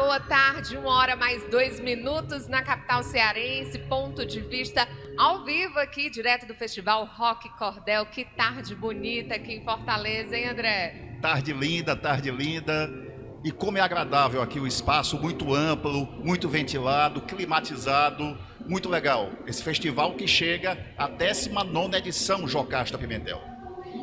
boa tarde, 1h mais 2 na capital cearense, ponto de vista ao vivo aqui, direto do Festival Rock Cordel. Que tarde bonita aqui em Fortaleza, hein, André? Tarde linda, tarde linda. E como é agradável aqui o espaço, muito amplo, muito ventilado, climatizado, muito legal. Esse festival que chega à 19ª edição, Jocasta Pimentel.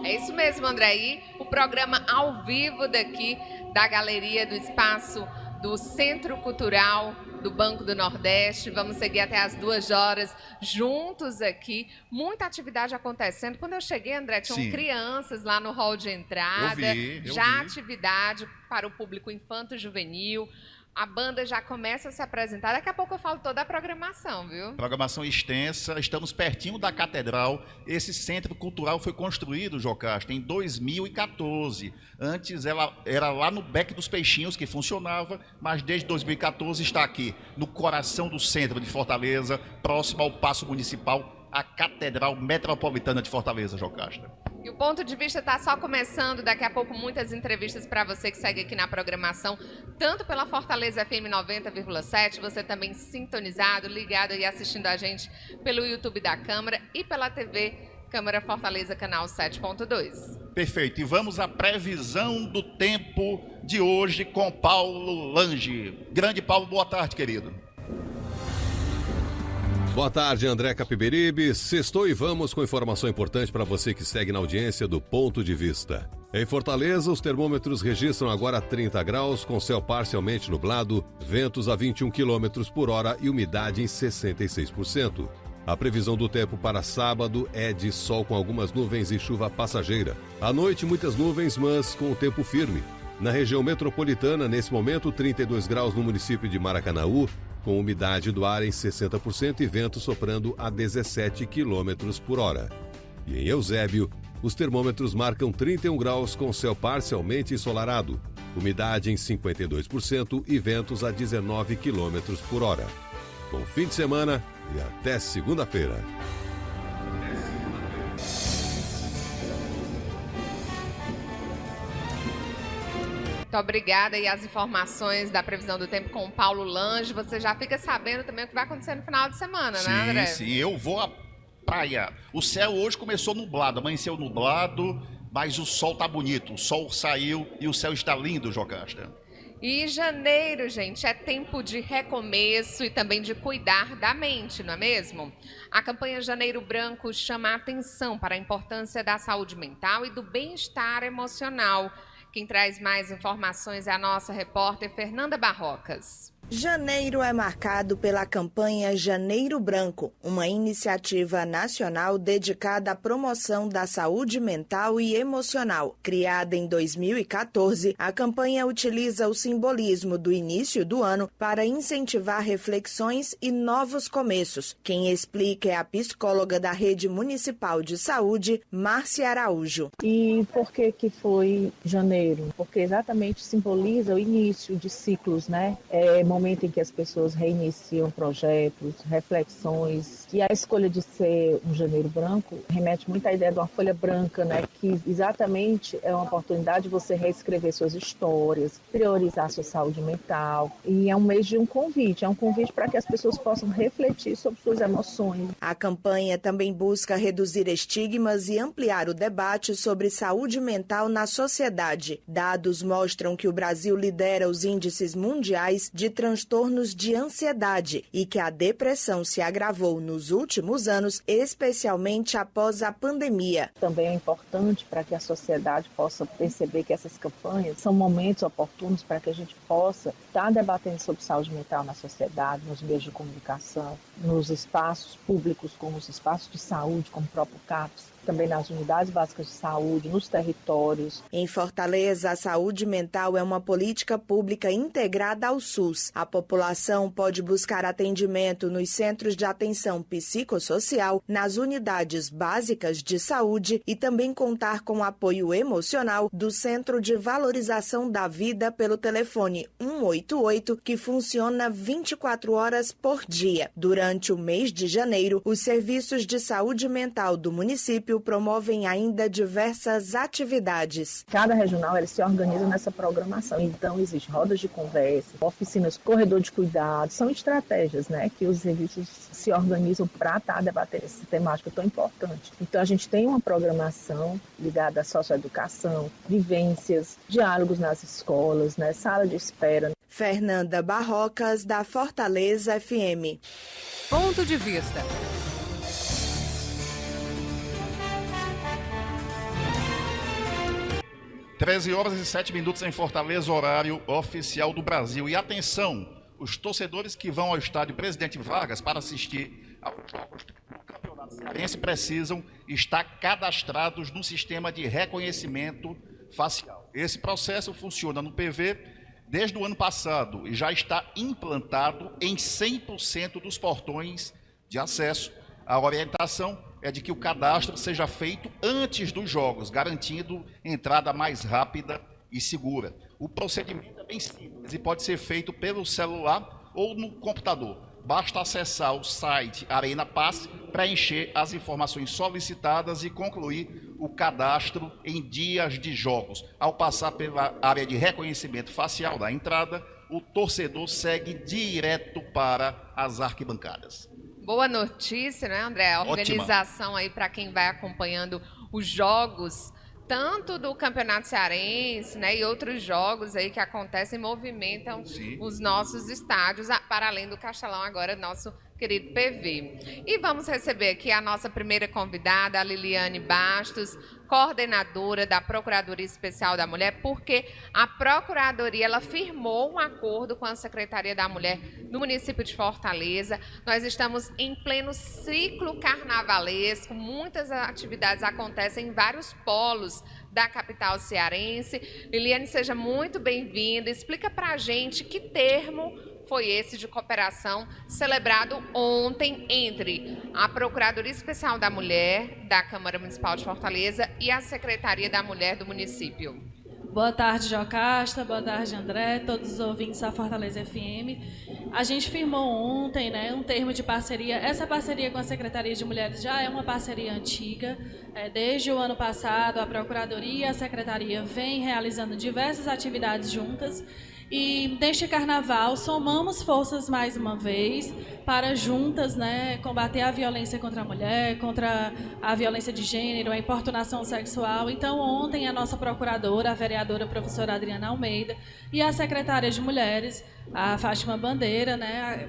É isso mesmo, André. E o programa ao vivo daqui da galeria do espaço do Centro Cultural do Banco do Nordeste. Vamos seguir até as 2h juntos aqui. Muita atividade acontecendo. Quando eu cheguei, André, tinham crianças lá no hall de entrada. Eu vi. Atividade para o público infanto-juvenil. A banda já começa a se apresentar. Daqui a pouco eu falo toda a programação, viu? Programação extensa. Estamos pertinho da Catedral. Esse centro cultural foi construído, Jocasta, em 2014. Antes ela era lá no Beco dos Peixinhos que funcionava, mas desde 2014 está aqui, no coração do centro de Fortaleza, próximo ao Paço Municipal, a Catedral Metropolitana de Fortaleza, Jocasta. E o ponto de vista está só começando, daqui a pouco muitas entrevistas para você que segue aqui na programação, tanto pela Fortaleza FM 90,7, você também sintonizado, ligado e assistindo a gente pelo YouTube da Câmara e pela TV Câmara Fortaleza, canal 7.2. Perfeito, e vamos à previsão do tempo de hoje com Paulo Lange. Grande Paulo, boa tarde, querido. Boa tarde, André Capiberibe. Sextou e vamos com informação importante para você que segue na audiência do Ponto de Vista. Em Fortaleza, os termômetros registram agora 30 graus, com céu parcialmente nublado, ventos a 21 km por hora e umidade em 66%. A previsão do tempo para sábado é de sol com algumas nuvens e chuva passageira. À noite, muitas nuvens, mas com o tempo firme. Na região metropolitana, nesse momento, 32 graus no município de Maracanaú, com umidade do ar em 60% e vento soprando a 17 km por hora. E em Eusébio, os termômetros marcam 31 graus com céu parcialmente ensolarado, umidade em 52% e ventos a 19 km por hora. Bom fim de semana e até segunda-feira. Muito obrigada. E as informações da previsão do tempo com o Paulo Lange. Você já fica sabendo também o que vai acontecer no final de semana, né, André? Sim, eu vou à praia. O céu hoje começou nublado, amanheceu nublado, mas o sol tá bonito. O sol saiu e o céu está lindo, Jocasta. E janeiro, gente, é tempo de recomeço e também de cuidar da mente, não é mesmo? A campanha Janeiro Branco chama a atenção para a importância da saúde mental e do bem-estar emocional. Quem traz mais informações é a nossa repórter Fernanda Barrocas. Janeiro é marcado pela campanha Janeiro Branco, uma iniciativa nacional dedicada à promoção da saúde mental e emocional. Criada em 2014, a campanha utiliza o simbolismo do início do ano para incentivar reflexões e novos começos. Quem explica é a psicóloga da Rede Municipal de Saúde, Márcia Araújo. E por que foi janeiro? Porque exatamente simboliza o início de ciclos, né? Momento em que as pessoas reiniciam projetos, reflexões, e a escolha de ser um janeiro branco remete muito à ideia de uma folha branca, né, que exatamente é uma oportunidade de você reescrever suas histórias, priorizar sua saúde mental, e é um mês de um convite para que as pessoas possam refletir sobre suas emoções. A campanha também busca reduzir estigmas e ampliar o debate sobre saúde mental na sociedade. Dados mostram que o Brasil lidera os índices mundiais de transtornos de ansiedade e que a depressão se agravou nos últimos anos, especialmente após a pandemia. Também é importante para que a sociedade possa perceber que essas campanhas são momentos oportunos para que a gente possa estar debatendo sobre saúde mental na sociedade, nos meios de comunicação, nos espaços públicos, como os espaços de saúde, como o próprio CAPS, também nas unidades básicas de saúde, nos territórios. Em Fortaleza, a saúde mental é uma política pública integrada ao SUS. A população pode buscar atendimento nos centros de atenção psicossocial, nas unidades básicas de saúde e também contar com apoio emocional do Centro de Valorização da Vida pelo telefone 188, que funciona 24 horas por dia. Durante o mês de janeiro, os serviços de saúde mental do município município promovem ainda diversas atividades. Cada regional ele se organiza nessa programação. Então, existe rodas de conversa, oficinas, corredor de cuidados, são estratégias, né, que os serviços se organizam para estar debatendo essa temática tão importante. Então, a gente tem uma programação ligada à socioeducação, vivências, diálogos nas escolas, né, sala de espera. Fernanda Barrocas, da Fortaleza FM. Ponto de vista. – 13h07 em Fortaleza, horário oficial do Brasil. E atenção, os torcedores que vão ao estádio Presidente Vargas para assistir aos jogos do Campeonato Cearense precisam estar cadastrados no sistema de reconhecimento facial. Esse processo funciona no PV desde o ano passado e já está implantado em 100% dos portões de acesso. A orientação é de que o cadastro seja feito antes dos jogos, garantindo entrada mais rápida e segura. O procedimento é bem simples e pode ser feito pelo celular ou no computador. Basta acessar o site Arena Pass, preencher as informações solicitadas e concluir o cadastro em dias de jogos. Ao passar pela área de reconhecimento facial da entrada, o torcedor segue direto para as arquibancadas. Boa notícia, né, André? A organização aí para quem vai acompanhando os jogos, tanto do Campeonato Cearense, né, e outros jogos aí que acontecem, movimentam os nossos estádios, para além do Castelão, agora nosso querido PV. E vamos receber aqui a nossa primeira convidada, a Liliane Bastos, coordenadora da Procuradoria Especial da Mulher, porque a Procuradoria ela firmou um acordo com a Secretaria da Mulher do município de Fortaleza. Nós estamos em pleno ciclo carnavalesco, muitas atividades acontecem em vários polos da capital cearense. Liliane, seja muito bem-vinda. Explica para a gente que termo foi esse de cooperação celebrado ontem entre a Procuradoria Especial da Mulher da Câmara Municipal de Fortaleza e a Secretaria da Mulher do município. Boa tarde, Jocasta. Boa tarde, André, todos os ouvintes da Fortaleza FM. A gente firmou ontem, né, um termo de parceria. Essa parceria com a Secretaria de Mulheres já é uma parceria antiga. Desde o ano passado, a Procuradoria e a Secretaria vêm realizando diversas atividades juntas. E neste carnaval somamos forças mais uma vez para juntas, né, combater a violência contra a mulher, contra a violência de gênero, a importunação sexual. Então ontem a nossa procuradora, a vereadora professora Adriana Almeida, e a secretária de Mulheres, a Fátima Bandeira, né,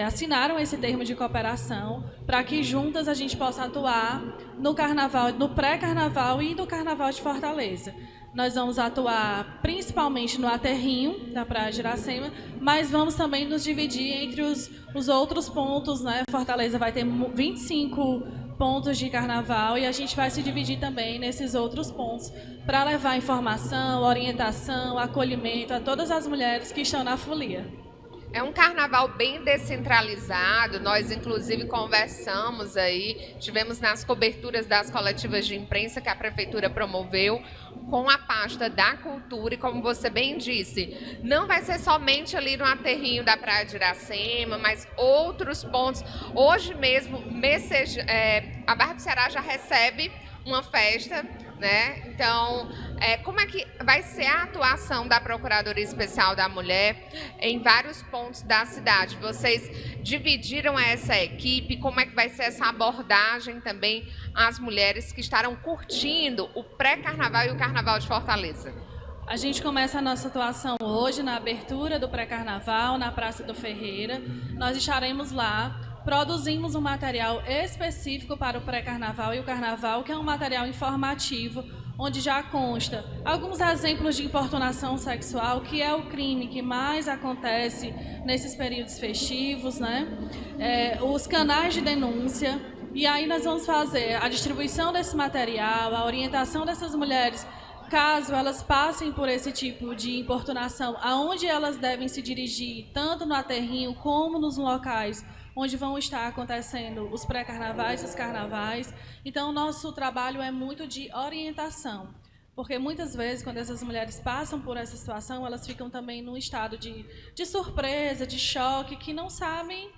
assinaram esse termo de cooperação para que juntas a gente possa atuar no carnaval, no pré-carnaval e no carnaval de Fortaleza. Nós vamos atuar principalmente no aterrinho da Praia de Iracema, mas vamos também nos dividir entre os outros pontos, né? Fortaleza vai ter 25 pontos de carnaval e a gente vai se dividir também nesses outros pontos para levar informação, orientação, acolhimento a todas as mulheres que estão na folia. É um carnaval bem descentralizado, nós inclusive conversamos aí, tivemos nas coberturas das coletivas de imprensa que a Prefeitura promoveu com a pasta da cultura e como você bem disse, não vai ser somente ali no aterrinho da Praia de Iracema, mas outros pontos. Hoje mesmo, a Barra do Ceará já recebe uma festa, né? Então, como é que vai ser a atuação da Procuradoria Especial da Mulher em vários pontos da cidade? Vocês dividiram essa equipe? Como é que vai ser essa abordagem também às mulheres que estarão curtindo o pré-carnaval e o carnaval de Fortaleza? A gente começa a nossa atuação hoje na abertura do pré-carnaval, na Praça do Ferreira. Nós estaremos lá. Produzimos um material específico para o pré-carnaval e o carnaval, que é um material informativo, onde já consta alguns exemplos de importunação sexual, que é o crime que mais acontece nesses períodos festivos, né? Os canais de denúncia. E aí nós vamos fazer a distribuição desse material, a orientação dessas mulheres, caso elas passem por esse tipo de importunação, aonde elas devem se dirigir, tanto no aterrinho como nos locais onde vão estar acontecendo os pré-carnavais e os carnavais. Então, o nosso trabalho é muito de orientação, porque muitas vezes, quando essas mulheres passam por essa situação, elas ficam também num estado de surpresa, de choque, que não sabem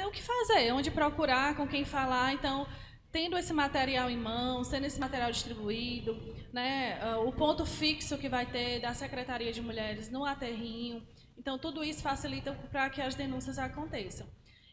o que fazer, onde procurar, com quem falar. Então, tendo esse material em mãos, tendo esse material distribuído, né, o ponto fixo que vai ter da Secretaria de Mulheres no aterrinho. Então, tudo isso facilita para que as denúncias aconteçam.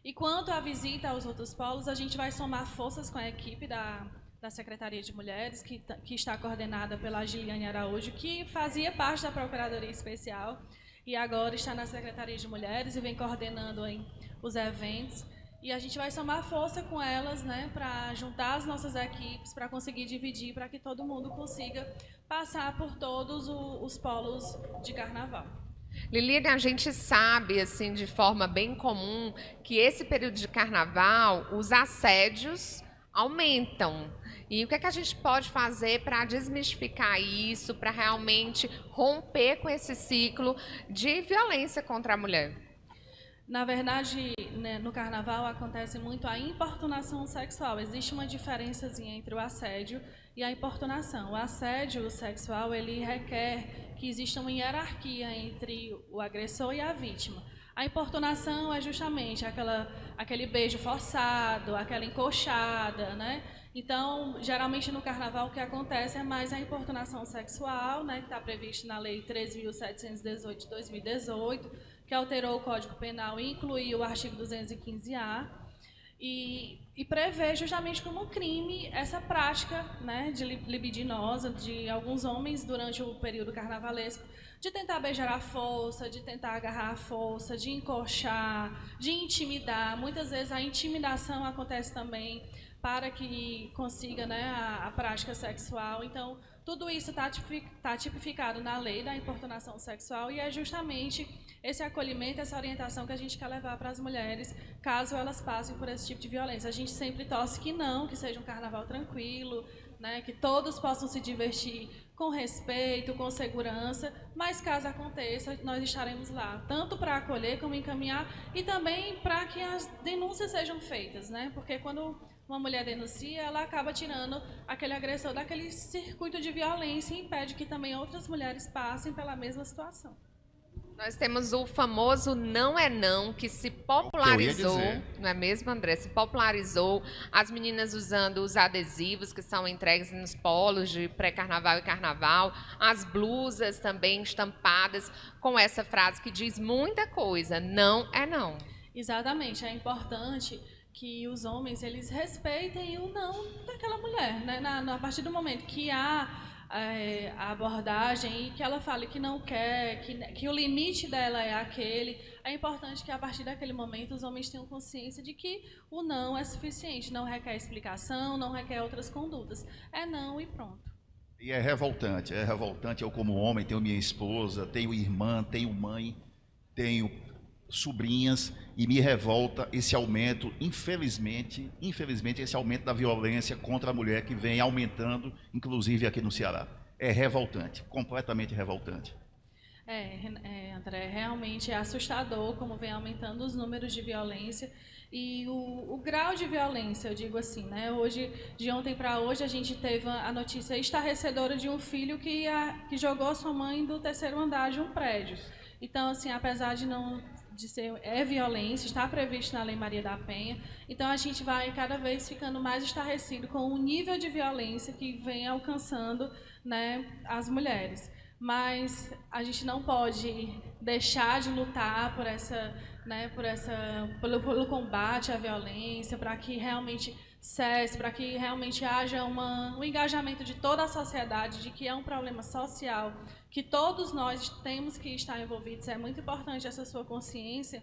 E quanto à visita aos outros polos, a gente vai somar forças com a equipe da Secretaria de Mulheres, que está coordenada pela Giliane Araújo, que fazia parte da Procuradoria Especial e agora está na Secretaria de Mulheres e vem coordenando aí os eventos. E a gente vai somar força com elas, né, para juntar as nossas equipes, para conseguir dividir, para que todo mundo consiga passar por todos os polos de carnaval. Liliane, a gente sabe, assim, de forma bem comum, que esse período de carnaval, os assédios aumentam. E o que é que a gente pode fazer para desmistificar isso, para realmente romper com esse ciclo de violência contra a mulher? Na verdade, né, no carnaval acontece muito a importunação sexual. Existe uma diferençazinha entre o assédio e a importunação. O assédio sexual, ele requer que exista uma hierarquia entre o agressor e a vítima. A importunação é justamente aquele beijo forçado, aquela encoxada, né? Então, geralmente no carnaval o que acontece é mais a importunação sexual, né, que está previsto na Lei 13.718 de 2018, que alterou o Código Penal e incluiu o artigo 215-A, e prevê justamente como crime essa prática, né, de libidinosa de alguns homens durante o período carnavalesco, de tentar beijar à força, de tentar agarrar à força, de encoxar, de intimidar. Muitas vezes a intimidação acontece também para que consiga, né, a prática sexual. Então, tudo isso está tipificado na lei da importunação sexual e é justamente esse acolhimento, essa orientação que a gente quer levar para as mulheres, caso elas passem por esse tipo de violência. A gente sempre torce que não, que seja um carnaval tranquilo, né, que todos possam se divertir com respeito, com segurança, mas caso aconteça, nós estaremos lá, tanto para acolher como encaminhar e também para que as denúncias sejam feitas, né? Porque quando uma mulher denuncia, ela acaba tirando aquele agressor daquele circuito de violência e impede que também outras mulheres passem pela mesma situação. Nós temos o famoso não é não, que se popularizou, não é mesmo, André? Se popularizou, as meninas usando os adesivos que são entregues nos polos de pré-carnaval e carnaval, as blusas também estampadas com essa frase que diz muita coisa, não é não. Exatamente, é importante que os homens eles respeitem o não daquela mulher, né? A partir do momento que há a abordagem e que ela fale que não quer, que o limite dela é aquele, é importante que a partir daquele momento os homens tenham consciência de que o não é suficiente, não requer explicação, não requer outras condutas, é não e pronto. E é revoltante, eu como homem tenho minha esposa, tenho irmã, tenho mãe, tenho sobrinhas e me revolta esse aumento, infelizmente esse aumento da violência contra a mulher que vem aumentando, inclusive aqui no Ceará. É revoltante, completamente revoltante. André, realmente é assustador como vem aumentando os números de violência e o grau de violência, eu digo assim, né? Hoje, de ontem para hoje, a gente teve a notícia estarrecedora de um filho que jogou sua mãe do 3º andar de um prédio. Então, assim, apesar de ser violência, está previsto na Lei Maria da Penha. Então, a gente vai cada vez ficando mais estarrecido com o nível de violência que vem alcançando, né, as mulheres. Mas a gente não pode deixar de lutar por pelo combate à violência, para que realmente cesse, para que realmente haja um engajamento de toda a sociedade de que é um problema social, que todos nós temos que estar envolvidos. É muito importante essa sua consciência,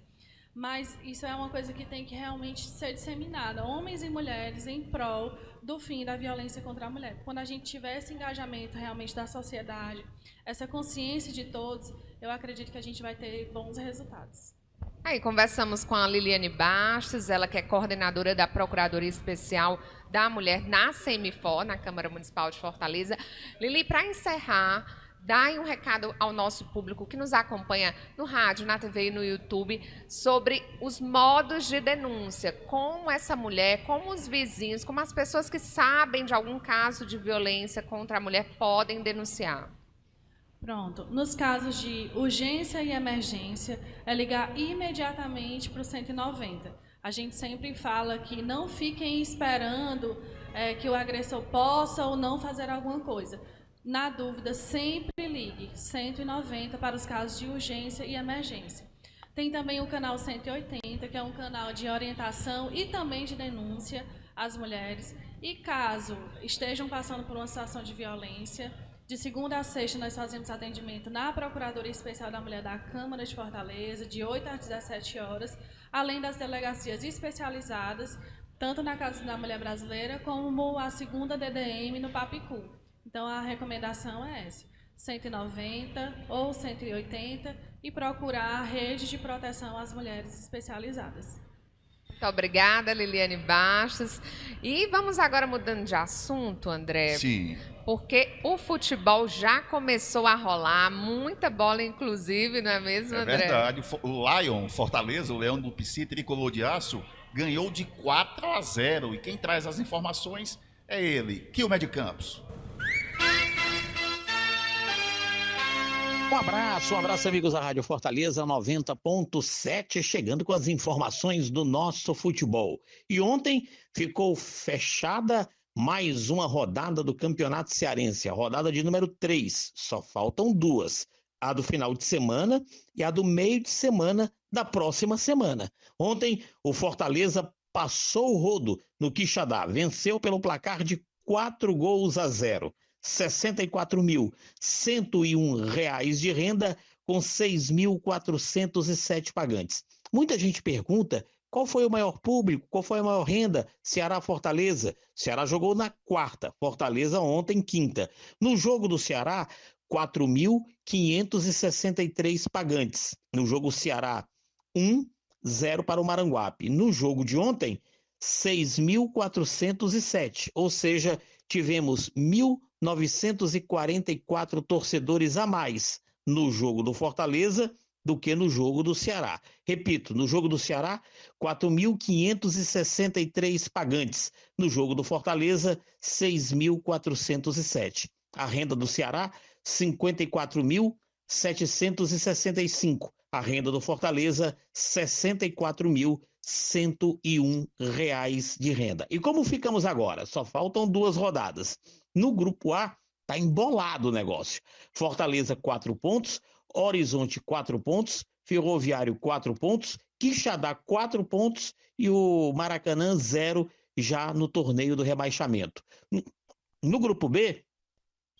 mas isso é uma coisa que tem que realmente ser disseminada, homens e mulheres, em prol do fim da violência contra a mulher. Quando a gente tiver esse engajamento realmente da sociedade, essa consciência de todos, eu acredito que a gente vai ter bons resultados. Aí conversamos com a Liliane Bastos, ela que é coordenadora da Procuradoria Especial da Mulher na CEMIFOR, na Câmara Municipal de Fortaleza. Lili, para encerrar, dá aí um recado ao nosso público que nos acompanha no rádio, na TV e no YouTube sobre os modos de denúncia, como essa mulher, como os vizinhos, como as pessoas que sabem de algum caso de violência contra a mulher podem denunciar. Pronto. Nos casos de urgência e emergência, é ligar imediatamente para o 190. A gente sempre fala que não fiquem esperando que o agressor possa ou não fazer alguma coisa. Na dúvida, sempre ligue 190 para os casos de urgência e emergência. Tem também o canal 180, que é um canal de orientação e também de denúncia às mulheres. E caso estejam passando por uma situação de violência, de segunda a sexta nós fazemos atendimento na Procuradoria Especial da Mulher da Câmara de Fortaleza, de 8 às 17 horas, além das delegacias especializadas, tanto na Casa da Mulher Brasileira, como a segunda DDM no Papicu. Então, a recomendação é essa, 190 ou 180, e procurar a rede de proteção às mulheres especializadas. Muito obrigada, Liliane Bastos. E vamos agora mudando de assunto, André. Sim. Porque o futebol já começou a rolar, muita bola inclusive, não é mesmo, André? É verdade. O Lion, Fortaleza, o Leão do Pici, tricolor de aço, ganhou de 4-0. E quem traz as informações é ele, Quilmed Campos. Um abraço amigos da Rádio Fortaleza 90.7, chegando com as informações do nosso futebol. E ontem ficou fechada mais uma rodada do Campeonato Cearense, a rodada de número 3, só faltam duas, a do final de semana e a do meio de semana da próxima semana. Ontem o Fortaleza passou o rodo no Quixadá, venceu pelo placar de 4-0. R$ 64.101 de renda com 6.407 pagantes. Muita gente pergunta qual foi o maior público, qual foi a maior renda, Ceará-Fortaleza. Ceará jogou na quarta, Fortaleza ontem quinta. No jogo do Ceará, 4.563 pagantes. No jogo Ceará, 1-0 para o Maranguape. No jogo de ontem, 6.407, ou seja, tivemos 1.944 torcedores a mais no jogo do Fortaleza do que no jogo do Ceará. Repito, no jogo do Ceará, 4.563 pagantes. No jogo do Fortaleza, 6.407. A renda do Ceará, 54.765. A renda do Fortaleza, R$ 64.101 de renda. E como ficamos agora? Só faltam duas rodadas. No grupo A, tá embolado o negócio. Fortaleza, 4 pontos, Horizonte, 4 pontos, Ferroviário, 4 pontos, Quixadá, 4 pontos e o Maracanã, 0, já no torneio do rebaixamento. No grupo B,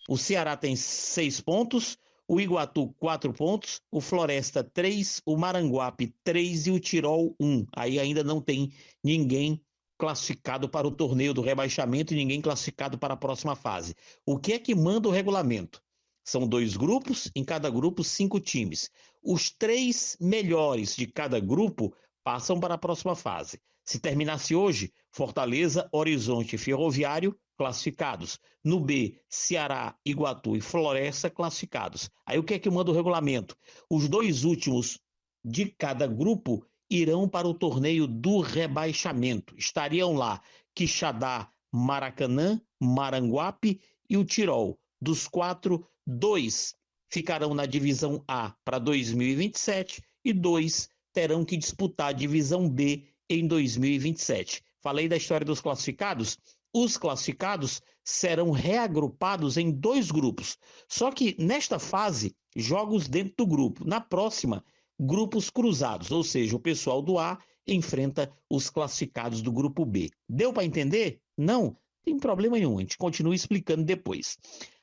o Ceará tem 6 pontos, o Iguatu 4 pontos, o Floresta 3, o Maranguape 3 e o Tirol 1. Aí ainda não tem ninguém classificado para o torneio do rebaixamento e ninguém classificado para a próxima fase. O que é que manda o regulamento? São 2 grupos, em cada grupo 5 times. Os 3 melhores de cada grupo passam para a próxima fase. Se terminasse hoje, Fortaleza, Horizonte e Ferroviário classificados. No B, Ceará, Iguatu e Floresta classificados. Aí o que é que manda o regulamento? Os 2 últimos de cada grupo irão para o torneio do rebaixamento. Estariam lá Quixadá, Maracanã, Maranguape e o Tirol. Dos 4, 2 ficarão na divisão A para 2027 e 2 terão que disputar a divisão B em 2027. Falei da história dos classificados? Os classificados serão reagrupados em 2 grupos. Só que nesta fase, jogos dentro do grupo. Na próxima, grupos cruzados, ou seja, o pessoal do A enfrenta os classificados do grupo B. Deu para entender? Não tem problema nenhum, a gente continua explicando depois.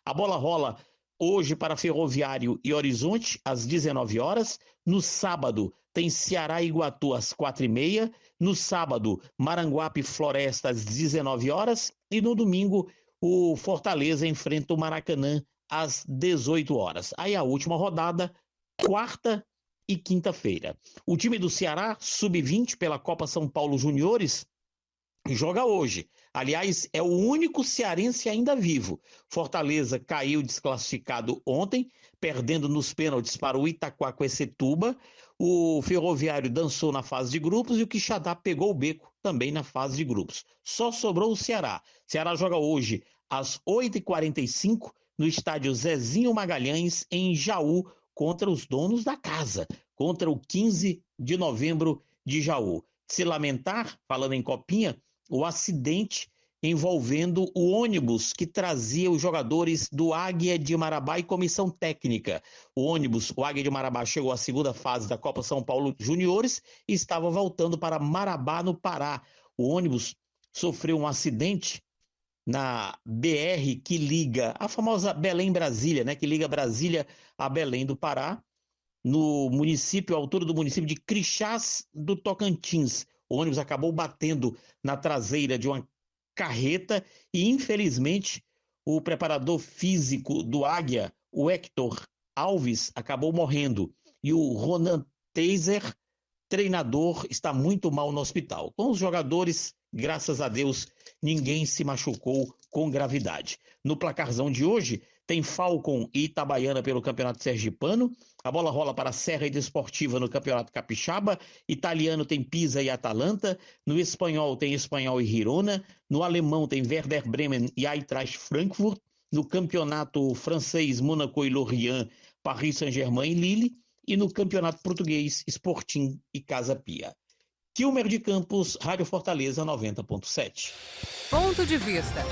A bola rola hoje para Ferroviário e Horizonte, às 19 horas. No sábado, tem Ceará e Iguatu, às 4h30. No sábado, Maranguape e Floresta, às 19 horas. E no domingo, o Fortaleza enfrenta o Maracanã, às 18 horas. Aí a última rodada, quarta e quinta-feira. O time do Ceará, sub-20 pela Copa São Paulo Juniores, joga hoje. Aliás, é o único cearense ainda vivo. Fortaleza caiu desclassificado ontem, perdendo nos pênaltis para o Itaquaquecetuba. O Ferroviário dançou na fase de grupos e o Quixadá pegou o beco também na fase de grupos. Só sobrou o Ceará. O Ceará joga hoje às 8h45 no estádio Zezinho Magalhães, em Jaú, contra os donos da casa, contra o 15 de novembro de Jaú. Se lamentar, falando em Copinha, o acidente envolvendo o ônibus que trazia os jogadores do Águia de Marabá e comissão técnica. O Águia de Marabá chegou à segunda fase da Copa São Paulo Juniores e estava voltando para Marabá, no Pará. O ônibus sofreu um acidente na BR que liga a famosa Belém-Brasília, né, que liga Brasília a Belém do Pará, no município, à altura do município de Crixás do Tocantins. O ônibus acabou batendo na traseira de uma carreta e, infelizmente, o preparador físico do Águia, o Hector Alves, acabou morrendo. E o Ronan Teiser, treinador, está muito mal no hospital. Com os jogadores, graças a Deus, ninguém se machucou com gravidade. No placarzão de hoje, tem Falcon e Itabaiana pelo Campeonato Sergipano. A bola rola para a Serra e Desportiva no Campeonato Capixaba. Italiano tem Pisa e Atalanta. No espanhol tem Espanhol e Girona. No alemão tem Werder Bremen e Eintracht Frankfurt. No campeonato francês, Monaco e Lorient, Paris Saint-Germain e Lille. E no campeonato português, Sporting e Casa Pia. Kilmer de Campos, Rádio Fortaleza 90.7. Ponto de vista.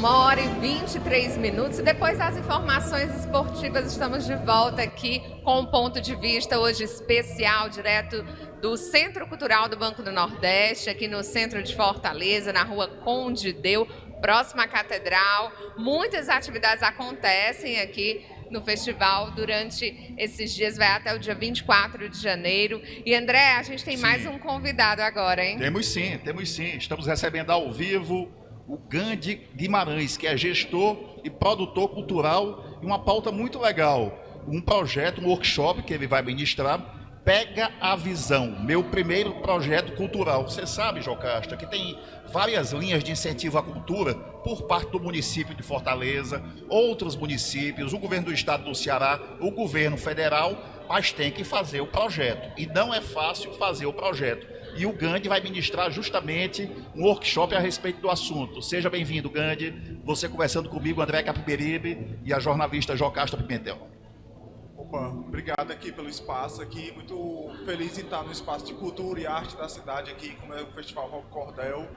1h23. Depois das informações esportivas, estamos de volta aqui com um ponto de vista hoje especial, direto do Centro Cultural do Banco do Nordeste, aqui no centro de Fortaleza, na rua Conde Deu, próxima à Catedral. Muitas atividades acontecem aqui no festival durante esses dias, vai até o dia 24 de janeiro. E André, a gente tem mais um convidado agora, hein? Temos sim. Estamos recebendo ao vivo o Gandhi Guimarães, que é gestor e produtor cultural, e uma pauta muito legal, um projeto, um workshop que ele vai ministrar, Pega a Visão, meu primeiro projeto cultural. Você sabe, Jocasta, que tem várias linhas de incentivo à cultura por parte do município de Fortaleza, outros municípios, o governo do estado do Ceará, o governo federal, mas tem que fazer o projeto, e não é fácil fazer o projeto. E o Gandhi vai ministrar justamente um workshop a respeito do assunto. Seja bem-vindo, Gandhi. Você conversando comigo, André Capiberibe, e a jornalista Jocasta Pimentel. Opa, obrigado aqui pelo espaço aqui. Muito feliz em estar no espaço de cultura e arte da cidade aqui, como é o Festival Rock Cordel.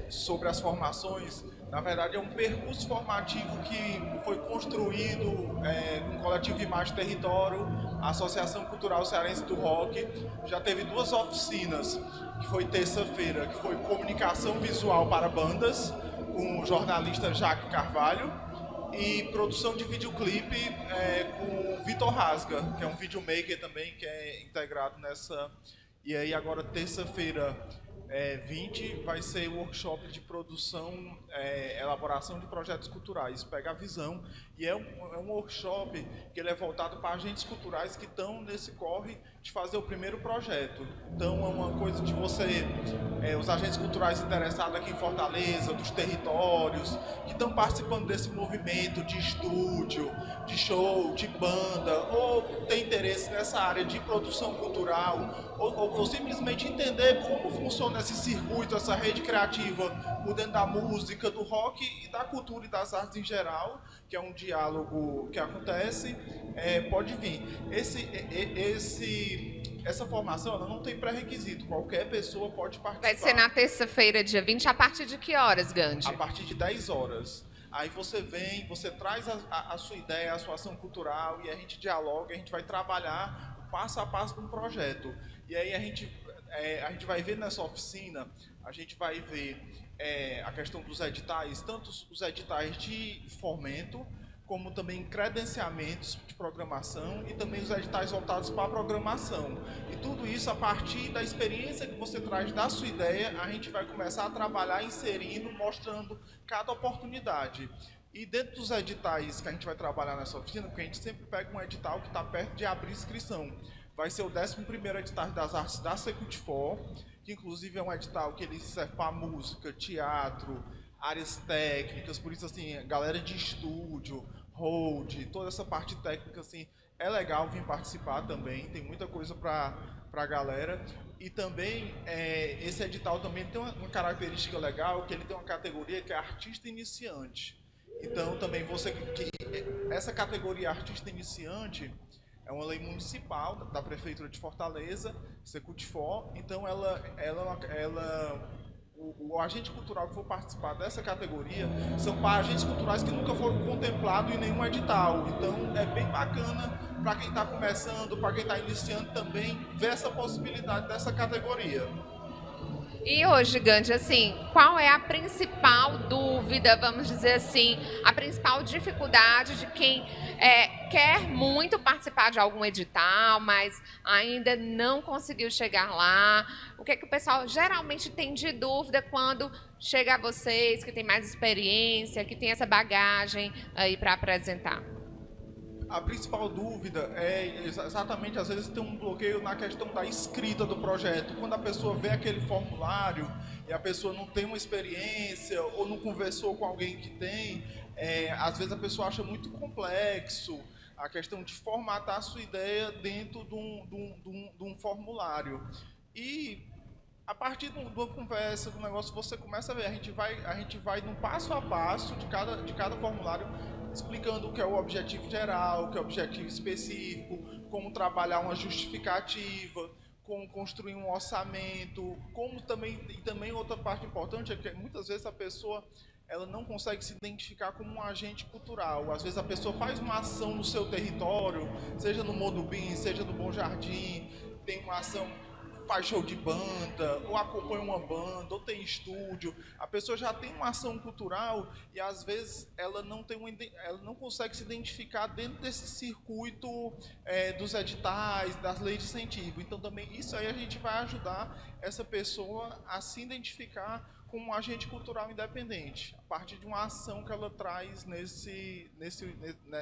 Sobre as formações, na verdade é um percurso formativo que foi construído com o coletivo Imagem Território, a Associação Cultural Cearense do Rock. Já teve 2 oficinas, que foi terça-feira, que foi comunicação visual para bandas, com o jornalista Jaque Carvalho, e produção de videoclipe com o Vitor Rasga, que é um videomaker também, que é integrado nessa. E aí agora terça-feira 20 vai ser o workshop de produção, elaboração de projetos culturais, Pega a Visão, e é um workshop que ele é voltado para agentes culturais que estão nesse corre de fazer o primeiro projeto. Então é uma coisa de você, os agentes culturais interessados aqui em Fortaleza, dos territórios, que estão participando desse movimento de estúdio, de show, de banda, ou tem interesse nessa área de produção cultural, ou simplesmente entender como funciona esse circuito, essa rede criativa por dentro da música, do rock e da cultura e das artes em geral, que é um diálogo que acontece, pode vir. Essa formação ela não tem pré-requisito, qualquer pessoa pode participar. Vai ser na terça-feira, dia 20, a partir de que horas, Gandhi? A partir de 10 horas. Aí você vem, você traz a sua ideia, a sua ação cultural, e a gente dialoga, a gente vai trabalhar o passo a passo de um projeto. E aí a gente vai ver nessa oficina, a gente vai ver a questão dos editais, tanto os editais de fomento, como também credenciamentos de programação e também os editais voltados para a programação. E tudo isso, a partir da experiência que você traz da sua ideia, a gente vai começar a trabalhar inserindo, mostrando cada oportunidade. E dentro dos editais que a gente vai trabalhar nessa oficina, porque a gente sempre pega um edital que está perto de abrir inscrição, vai ser o 11º edital das artes da Secult4, que inclusive é um edital que ele serve para música, teatro, áreas técnicas, por isso assim, galera de estúdio, hold, toda essa parte técnica, assim, é legal vir participar também, tem muita coisa para a galera. E também, esse edital também tem uma característica legal, que ele tem uma categoria que é artista iniciante. Então, também essa categoria artista iniciante é É uma lei municipal da Prefeitura de Fortaleza, Secutifor. Então, o agente cultural que for participar dessa categoria são para agentes culturais que nunca foram contemplados em nenhum edital. Então, é bem bacana para quem está começando, para quem está iniciando também, ver essa possibilidade dessa categoria. E hoje, Gandhi, assim, qual é a principal dúvida, vamos dizer assim, a principal dificuldade de quem quer muito participar de algum edital, mas ainda não conseguiu chegar lá? O que é que o pessoal geralmente tem de dúvida quando chega a vocês, que tem mais experiência, que tem essa bagagem aí para apresentar? A principal dúvida é exatamente, às vezes tem um bloqueio na questão da escrita do projeto. Quando a pessoa vê aquele formulário e a pessoa não tem uma experiência ou não conversou com alguém que tem, às vezes a pessoa acha muito complexo a questão de formatar a sua ideia dentro de um formulário. E a partir de uma conversa, do negócio, você começa a ver, a gente vai num passo a passo de cada formulário, explicando o que é o objetivo geral, o que é o objetivo específico, como trabalhar uma justificativa, como construir um orçamento, também outra parte importante é que muitas vezes a pessoa ela não consegue se identificar como um agente cultural. Às vezes a pessoa faz uma ação no seu território, seja no Modubim, seja no Bom Jardim, tem uma ação, faz show de banda, ou acompanha uma banda, ou tem estúdio. A pessoa já tem uma ação cultural e às vezes ela não consegue se identificar dentro desse circuito dos editais, das leis de incentivo. Então também isso aí a gente vai ajudar essa pessoa a se identificar como um agente cultural independente, a partir de uma ação que ela traz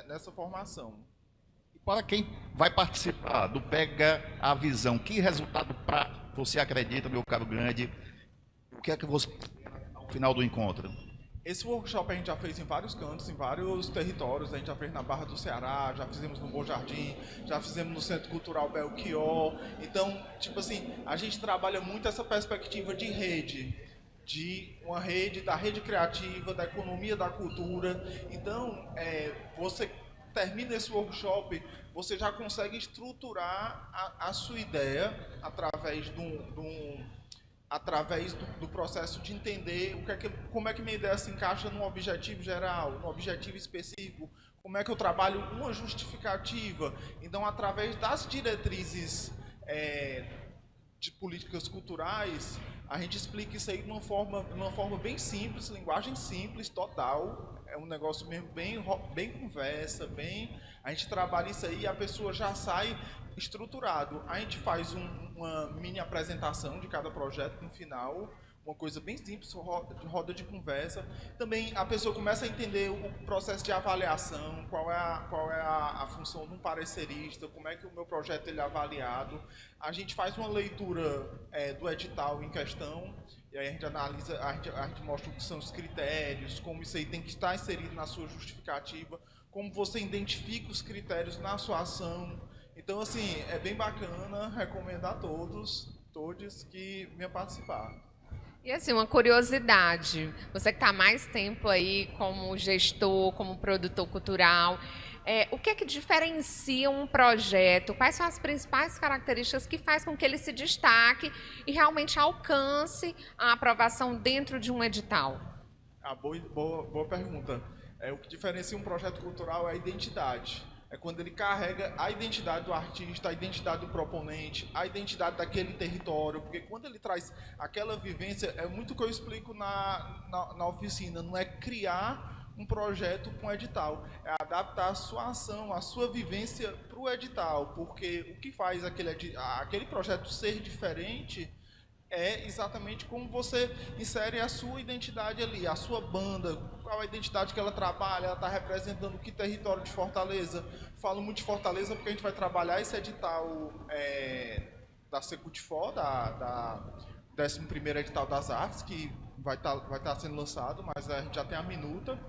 nessa formação. Para quem vai participar do Pega a Visão, que resultado você acredita, meu caro Grande? O que é que você ao final do encontro? Esse workshop a gente já fez em vários cantos, em vários territórios. A gente já fez na Barra do Ceará, já fizemos no Bom Jardim, já fizemos no Centro Cultural Belchior. Então, tipo assim, a gente trabalha muito essa perspectiva de rede, uma rede, da rede criativa, da economia da cultura. Então, você termina esse workshop, você já consegue estruturar a sua ideia através do processo de entender como é que minha ideia se encaixa num objetivo geral, num objetivo específico, como é que eu trabalho uma justificativa. Então, através das diretrizes de políticas culturais, a gente explica isso aí de uma forma bem simples, linguagem simples, total. É um negócio mesmo bem conversa, a gente trabalha isso aí e a pessoa já sai estruturado. A gente faz uma mini apresentação de cada projeto no final, uma coisa bem simples, roda de conversa. Também a pessoa começa a entender o processo de avaliação, qual é a função de um parecerista, como é que o meu projeto ele é avaliado. A gente faz uma leitura do edital em questão, e aí a gente analisa, a gente mostra o que são os critérios, como isso aí tem que estar inserido na sua justificativa, como você identifica os critérios na sua ação. Então, assim, é bem bacana, recomendo a todos que venham participar. E assim, uma curiosidade, você que está há mais tempo aí como gestor, como produtor cultural, o que é que diferencia um projeto? Quais são as principais características que faz com que ele se destaque e realmente alcance a aprovação dentro de um edital? Boa pergunta. O que diferencia um projeto cultural é a identidade. É quando ele carrega a identidade do artista, a identidade do proponente, a identidade daquele território, porque quando ele traz aquela vivência, é muito o que eu explico na oficina, não é criar um projeto com edital, é adaptar a sua ação, a sua vivência para o edital, porque o que faz aquele projeto ser diferente é exatamente como você insere a sua identidade ali, a sua banda, qual a identidade que ela trabalha, ela está representando que território de Fortaleza. Falo muito de Fortaleza porque a gente vai trabalhar esse edital da Secutifor, da 11º edital das artes, que vai estar sendo lançado, mas a gente já tem a minuta.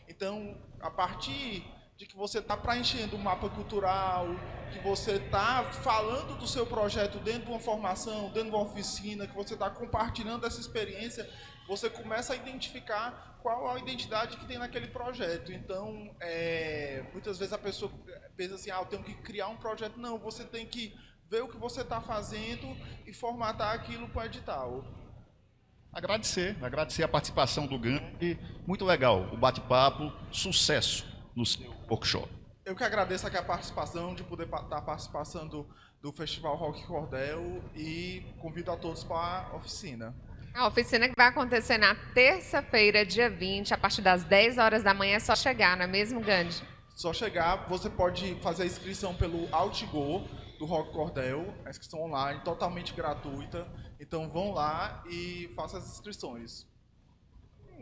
Então, a partir de que você está preenchendo um mapa cultural, que você está falando do seu projeto dentro de uma formação, dentro de uma oficina, que você está compartilhando essa experiência, você começa a identificar qual a identidade que tem naquele projeto. Então, muitas vezes a pessoa pensa assim, eu tenho que criar um projeto. Não, você tem que ver o que você está fazendo e formatar aquilo para o edital. Agradecer a participação do Gandhi. Muito legal, o bate-papo, sucesso no seu workshop. Eu que agradeço aqui a participação, de poder estar participando do Festival Rock Cordel e convido a todos para a oficina. A oficina que vai acontecer na terça-feira, dia 20, a partir das 10 horas da manhã, é só chegar, não é mesmo, Gandhi? Só chegar, você pode fazer a inscrição pelo Outgo do Rock Cordel, a inscrição online, totalmente gratuita. Então vão lá e façam as inscrições.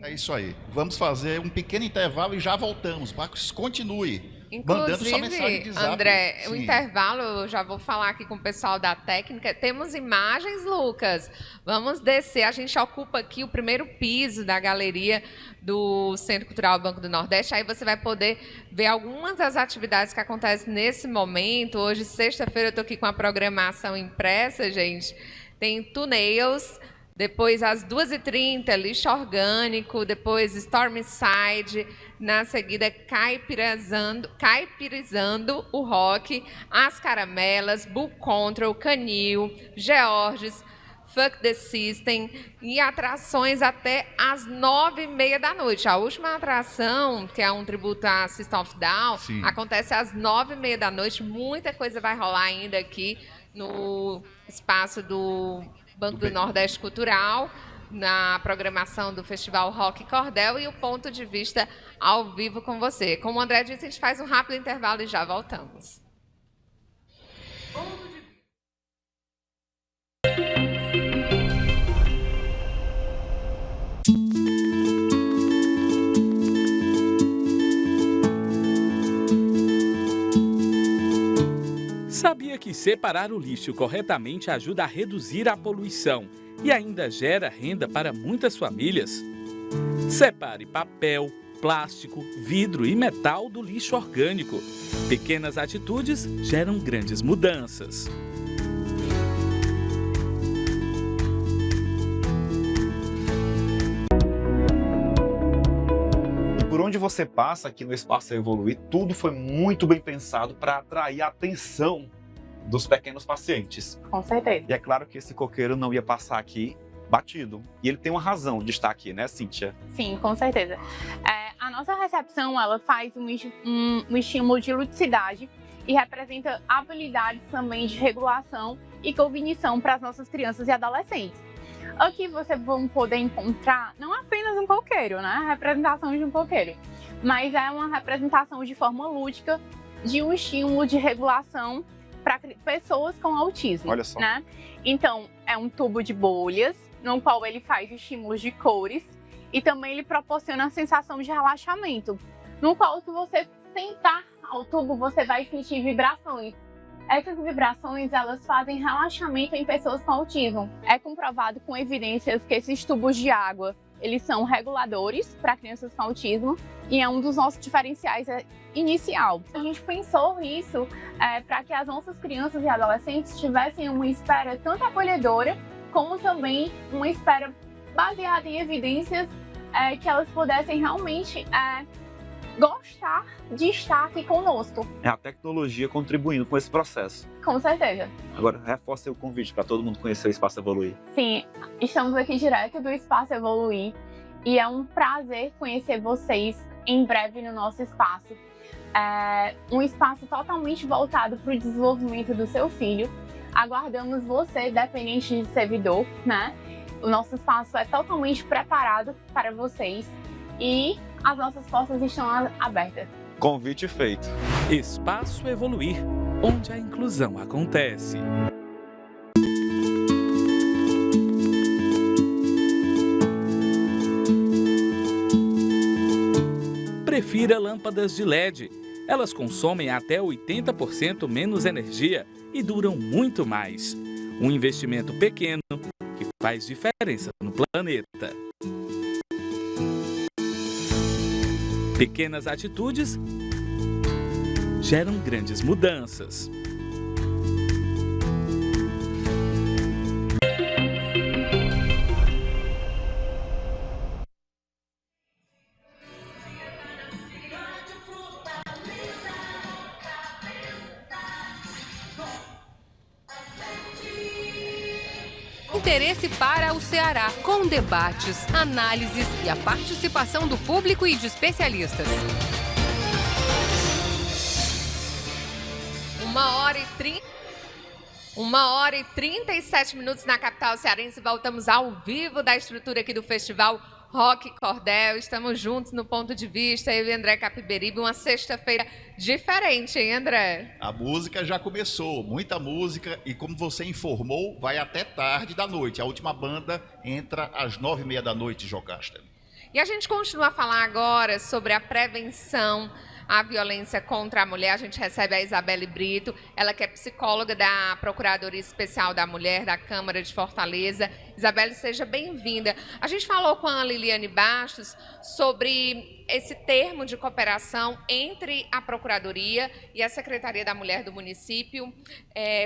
É isso aí. Vamos fazer um pequeno intervalo e já voltamos. Marcos, continue. Mandando sua mensagem de zap. André, Sim. o intervalo, eu já vou falar aqui com o pessoal da técnica. Temos imagens, Lucas. Vamos descer. A gente ocupa aqui o primeiro piso da galeria do Centro Cultural Banco do Nordeste. Aí você vai poder ver algumas das atividades que acontecem nesse momento. Hoje, sexta-feira, eu estou aqui com a programação impressa, gente. Tem Tunails. Depois, às 2h30, lixo orgânico. Depois, Stormside. Na seguida, caipirizando o rock. As Caramelas, Bull Control, Canil, Georges, Fuck the System. E atrações até às 9h30 da noite. A última atração, que é um tributo a System of a Down, acontece às 9h30 da noite. Muita coisa vai rolar ainda aqui no espaço do Banco do Nordeste Cultural, na programação do Festival Rock Cordel e o Ponto de Vista ao vivo com você. Como o André disse, a gente faz um rápido intervalo e já voltamos. Sabia que separar o lixo corretamente ajuda a reduzir a poluição e ainda gera renda para muitas famílias? Separe papel, plástico, vidro e metal do lixo orgânico. Pequenas atitudes geram grandes mudanças. Por onde você passa aqui no Espaço Evoluir, tudo foi muito bem pensado para atrair a atenção dos pequenos pacientes. Com certeza. E é claro que esse coqueiro não ia passar aqui batido. E ele tem uma razão de estar aqui, né, Cíntia? Sim, com certeza. A nossa recepção, ela faz um estímulo de ludicidade e representa habilidades também de regulação e cognição para as nossas crianças e adolescentes. Aqui vocês vão poder encontrar não apenas um coqueiro, né, a representação de um coqueiro, mas é uma representação de forma lúdica de um estímulo de regulação para pessoas com autismo. Olha só. Né? Então, é um tubo de bolhas, no qual ele faz estímulos de cores e também ele proporciona a sensação de relaxamento, no qual, se você sentar ao tubo, você vai sentir vibrações. Essas vibrações, elas fazem relaxamento em pessoas com autismo. É comprovado com evidências que esses tubos de água, eles são reguladores para crianças com autismo e é um dos nossos diferenciais inicial. A gente pensou nisso para que as nossas crianças e adolescentes tivessem uma espera tanto acolhedora, como também uma espera baseada em evidências que elas pudessem realmente gostar de estar aqui conosco. É a tecnologia contribuindo com esse processo. Com certeza. Agora, reforce o convite para todo mundo conhecer o Espaço Evoluir. Sim, estamos aqui direto do Espaço Evoluir e é um prazer conhecer vocês em breve no nosso espaço. É um espaço totalmente voltado para o desenvolvimento do seu filho. Aguardamos você, dependente de servidor, né? O nosso espaço é totalmente preparado para vocês e as nossas portas estão abertas. Convite feito. Espaço Evoluir, onde a inclusão acontece. Prefira lâmpadas de LED. Elas consomem até 80% menos energia e duram muito mais. Um investimento pequeno que faz diferença no planeta. Pequenas atitudes geram grandes mudanças. interesse para o Ceará, com debates, análises e a participação do público e de especialistas. 1h37 na capital cearense. Voltamos ao vivo da estrutura aqui do Festival Rock Cordel. Estamos juntos no Ponto de Vista, eu e André Capiberibe. Uma sexta-feira diferente, hein, André? A música já começou, muita música, e como você informou, vai até tarde da noite. A última banda entra às 9h30 da noite, Jocasta. E a gente continua a falar agora sobre a prevenção à violência contra a mulher. A gente recebe a Isabelle Brito, ela que é psicóloga da Procuradoria Especial da Mulher da Câmara de Fortaleza. Isabelle, seja bem-vinda. A gente falou com a Liliane Bastos sobre esse termo de cooperação entre a Procuradoria e a Secretaria da Mulher do município.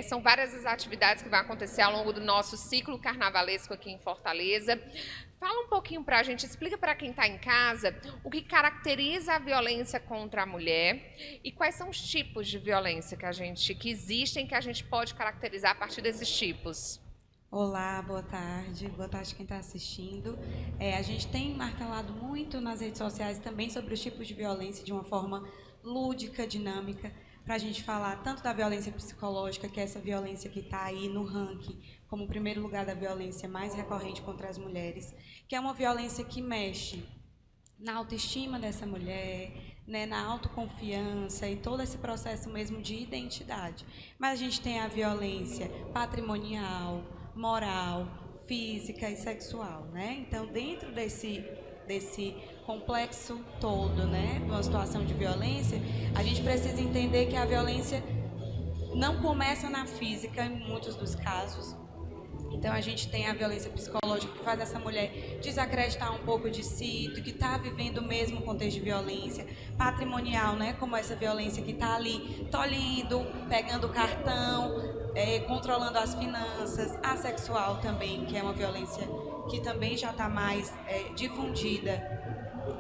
São várias as atividades que vão acontecer ao longo do nosso ciclo carnavalesco aqui em Fortaleza. Fala um pouquinho para a gente, explica para quem está em casa o que caracteriza a violência contra a mulher e quais são os tipos de violência que existem, que a gente pode caracterizar a partir desses tipos. Olá, boa tarde quem está assistindo. A gente tem martelado muito nas redes sociais também sobre os tipos de violência de uma forma lúdica, dinâmica, para a gente falar tanto da violência psicológica, que é essa violência que está aí no ranking como o primeiro lugar da violência mais recorrente contra as mulheres, que é uma violência que mexe na autoestima dessa mulher, né, na autoconfiança e todo esse processo mesmo de identidade. Mas a gente tem a violência patrimonial, moral, física e sexual, né? Então, dentro desse complexo todo, né, de uma situação de violência, a gente precisa entender que a violência não começa na física em muitos dos casos. Então, a gente tem a violência psicológica que faz essa mulher desacreditar um pouco de si, do que está vivendo o mesmo contexto de violência. Patrimonial, né? Como essa violência que está ali tolhindo, pegando cartão, controlando as finanças. A sexual também, que é uma violência que também já está mais difundida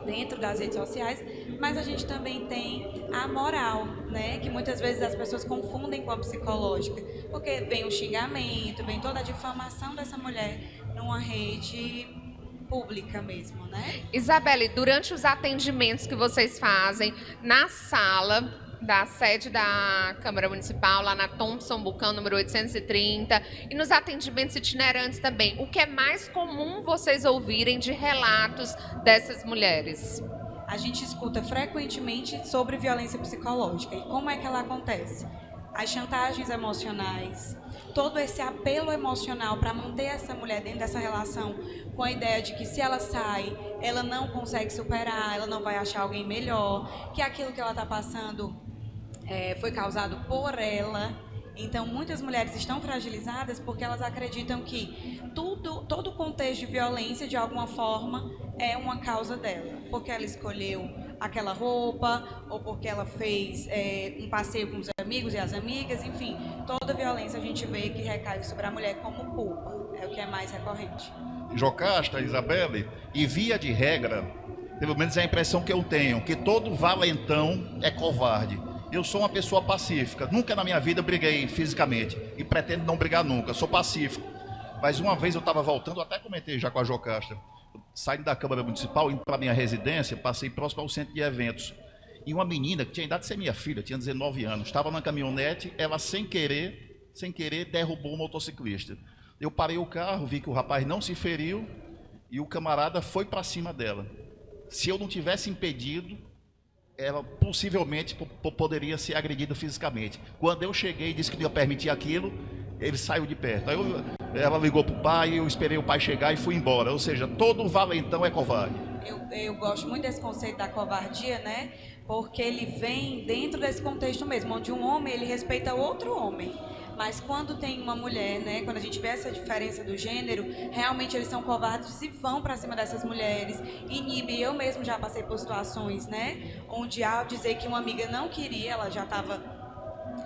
dentro das redes sociais, mas a gente também tem a moral, né, que muitas vezes as pessoas confundem com a psicológica, porque vem o xingamento, vem toda a difamação dessa mulher numa rede pública mesmo, né? Isabelle, durante os atendimentos que vocês fazem na sala da sede da Câmara Municipal, lá na Thompson Buchan, número 830, e nos atendimentos itinerantes também, o que é mais comum vocês ouvirem de relatos dessas mulheres? A gente escuta frequentemente sobre violência psicológica. E como é que ela acontece? As chantagens emocionais, todo esse apelo emocional para manter essa mulher dentro dessa relação com a ideia de que se ela sai, ela não consegue superar, ela não vai achar alguém melhor, que aquilo que ela está passando foi causado por ela. Então, muitas mulheres estão fragilizadas porque elas acreditam que todo o contexto de violência, de alguma forma, é uma causa dela. Porque ela escolheu aquela roupa, ou porque ela fez um passeio com os amigos e as amigas, enfim. Toda violência a gente vê que recai sobre a mulher como culpa. É o que é mais recorrente. Jocasta, Isabelle, e via de regra, pelo menos é a impressão que eu tenho, que todo valentão é covarde. Eu sou uma pessoa pacífica, nunca na minha vida briguei fisicamente e pretendo não brigar nunca, sou pacífico. Mas uma vez eu estava voltando, até comentei já com a Jocasta, saindo da Câmara Municipal, indo para minha residência, passei próximo ao centro de eventos. E uma menina que tinha idade de ser minha filha, tinha 19 anos, estava na caminhonete, ela sem querer, derrubou um motociclista. Eu parei o carro, vi que o rapaz não se feriu e o camarada foi para cima dela. Se eu não tivesse impedido, ela possivelmente poderia ser agredida fisicamente. Quando eu cheguei e disse que não ia permitir aquilo, ele saiu de perto. Aí ela ligou para o pai, eu esperei o pai chegar e fui embora. Ou seja, todo valentão é covarde. Eu gosto muito desse conceito da covardia, né? Porque ele vem dentro desse contexto mesmo, onde um homem ele respeita outro homem. Mas quando tem uma mulher, né, quando a gente vê essa diferença do gênero, realmente eles são covardes e vão para cima dessas mulheres, inibem. Eu mesmo já passei por situações, né, onde ao dizer que uma amiga não queria, ela já estava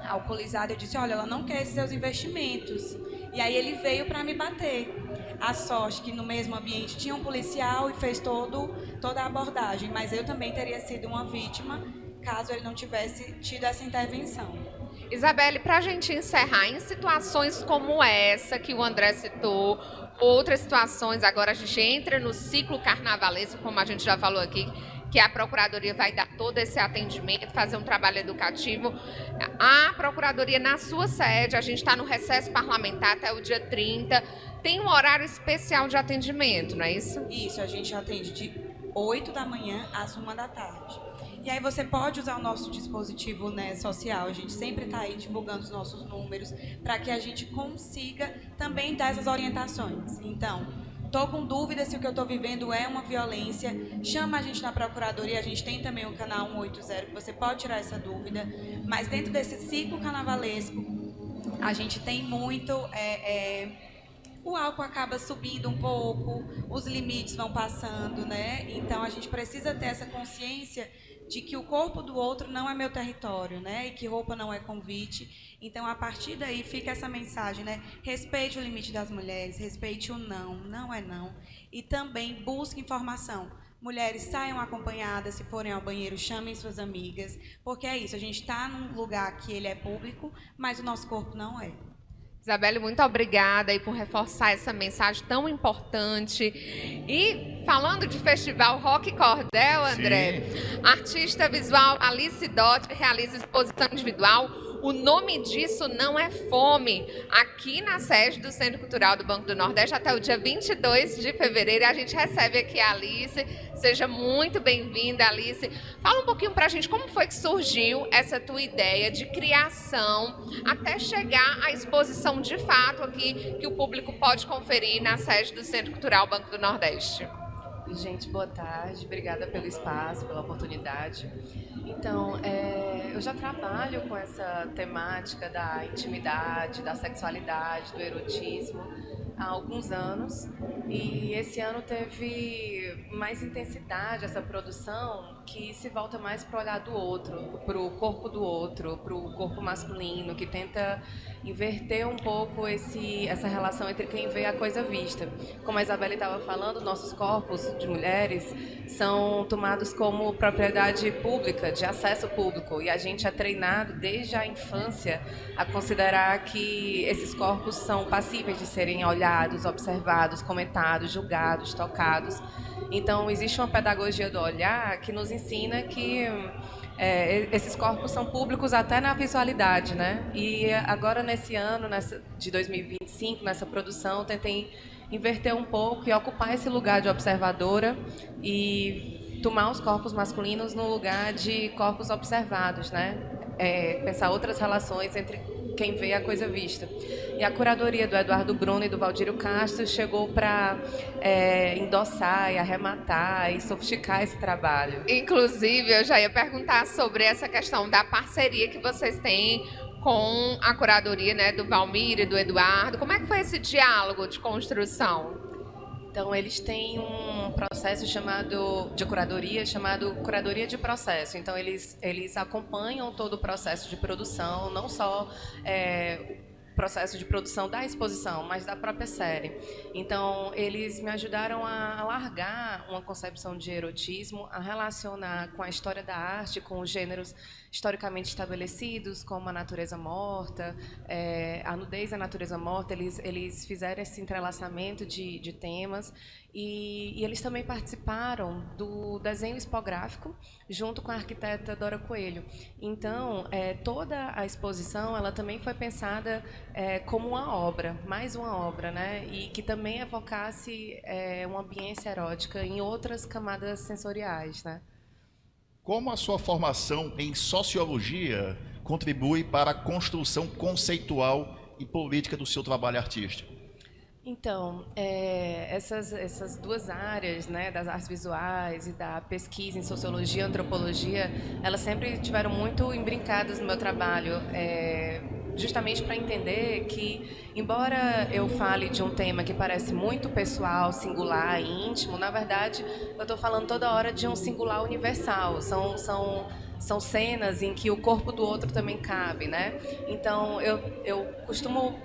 alcoolizada, eu disse, olha, ela não quer esses seus investimentos. E aí ele veio para me bater. A sorte que no mesmo ambiente tinha um policial e fez toda a abordagem, mas eu também teria sido uma vítima caso ele não tivesse tido essa intervenção. Isabelle, para a gente encerrar, em situações como essa que o André citou, outras situações, agora a gente entra no ciclo carnavalesco, como a gente já falou aqui, que a Procuradoria vai dar todo esse atendimento, fazer um trabalho educativo. A Procuradoria, na sua sede, a gente está no recesso parlamentar até o dia 30, tem um horário especial de atendimento, não é isso? Isso, a gente atende de 8 da manhã às 1 da tarde. E aí você pode usar o nosso dispositivo, né, social, a gente sempre está aí divulgando os nossos números, para que a gente consiga também dar essas orientações. Então, estou com dúvida se o que eu estou vivendo é uma violência, chama a gente na Procuradoria, a gente tem também o canal 180, que você pode tirar essa dúvida, mas dentro desse ciclo carnavalesco, a gente tem muito... o álcool acaba subindo um pouco, os limites vão passando, né? Então, a gente precisa ter essa consciência de que o corpo do outro não é meu território, né? E que roupa não é convite. Então, a partir daí, fica essa mensagem, né? Respeite o limite das mulheres, respeite o não, não é não. E também busque informação. Mulheres, saiam acompanhadas, se forem ao banheiro, chamem suas amigas, porque é isso, a gente está num lugar que ele é público, mas o nosso corpo não é. Isabelle, muito obrigada aí por reforçar essa mensagem tão importante. E falando de festival Rock Cordel, André, artista visual Alice Dott realiza exposição individual. O nome disso não é fome. Aqui na sede do Centro Cultural do Banco do Nordeste até o dia 22 de fevereiro. A gente recebe aqui a Alice. Seja muito bem-vinda, Alice. Fala um pouquinho pra gente como foi que surgiu essa tua ideia de criação até chegar à exposição de fato aqui que o público pode conferir na sede do Centro Cultural Banco do Nordeste. Gente, boa tarde. Obrigada pelo espaço, pela oportunidade. Então, eu já trabalho com essa temática da intimidade, da sexualidade, do erotismo há alguns anos. E esse ano teve mais intensidade essa produção que se volta mais para o olhar do outro, para o corpo do outro, para o corpo masculino, que tenta inverter um pouco essa relação entre quem vê a coisa vista. Como a Isabelle estava falando, nossos corpos de mulheres são tomados como propriedade pública, de acesso público, e a gente é treinado desde a infância a considerar que esses corpos são passíveis de serem olhados, observados, comentados, julgados, tocados. Então, existe uma pedagogia do olhar que nos ensina que esses corpos são públicos até na visualidade, né? E agora, nesse ano, de 2025, nessa produção, tentei inverter um pouco e ocupar esse lugar de observadora e tomar os corpos masculinos no lugar de corpos observados, né? Pensar outras relações entre quem vê a coisa vista. E a curadoria do Eduardo Bruno e do Valdírio Castro chegou para endossar e arrematar e sofisticar esse trabalho. Inclusive, eu já ia perguntar sobre essa questão da parceria que vocês têm com a curadoria, né, do Valmir e do Eduardo. Como é que foi esse diálogo de construção? Então, eles têm um processo de curadoria chamado curadoria de processo. Então, eles acompanham todo o processo de produção, não só processo de produção da exposição, mas da própria série. Então, eles me ajudaram a alargar uma concepção de erotismo, a relacionar com a história da arte, com os gêneros historicamente estabelecidos, como a natureza morta, a nudez e a natureza morta. Eles fizeram esse entrelaçamento de temas e eles também participaram do desenho expográfico junto com a arquiteta Dora Coelho. Então, toda a exposição ela também foi pensada como uma obra, mais uma obra, né? E que também evocasse uma ambiência erótica em outras camadas sensoriais, né? Como a sua formação em sociologia contribui para a construção conceitual e política do seu trabalho artístico? Então, essas duas áreas, né, das artes visuais e da pesquisa em sociologia e antropologia, elas sempre tiveram muito embrincadas no meu trabalho, justamente para entender que, embora eu fale de um tema que parece muito pessoal, singular e íntimo, na verdade, eu estou falando toda hora de um singular universal. São cenas em que o corpo do outro também cabe, né? Então, eu costumo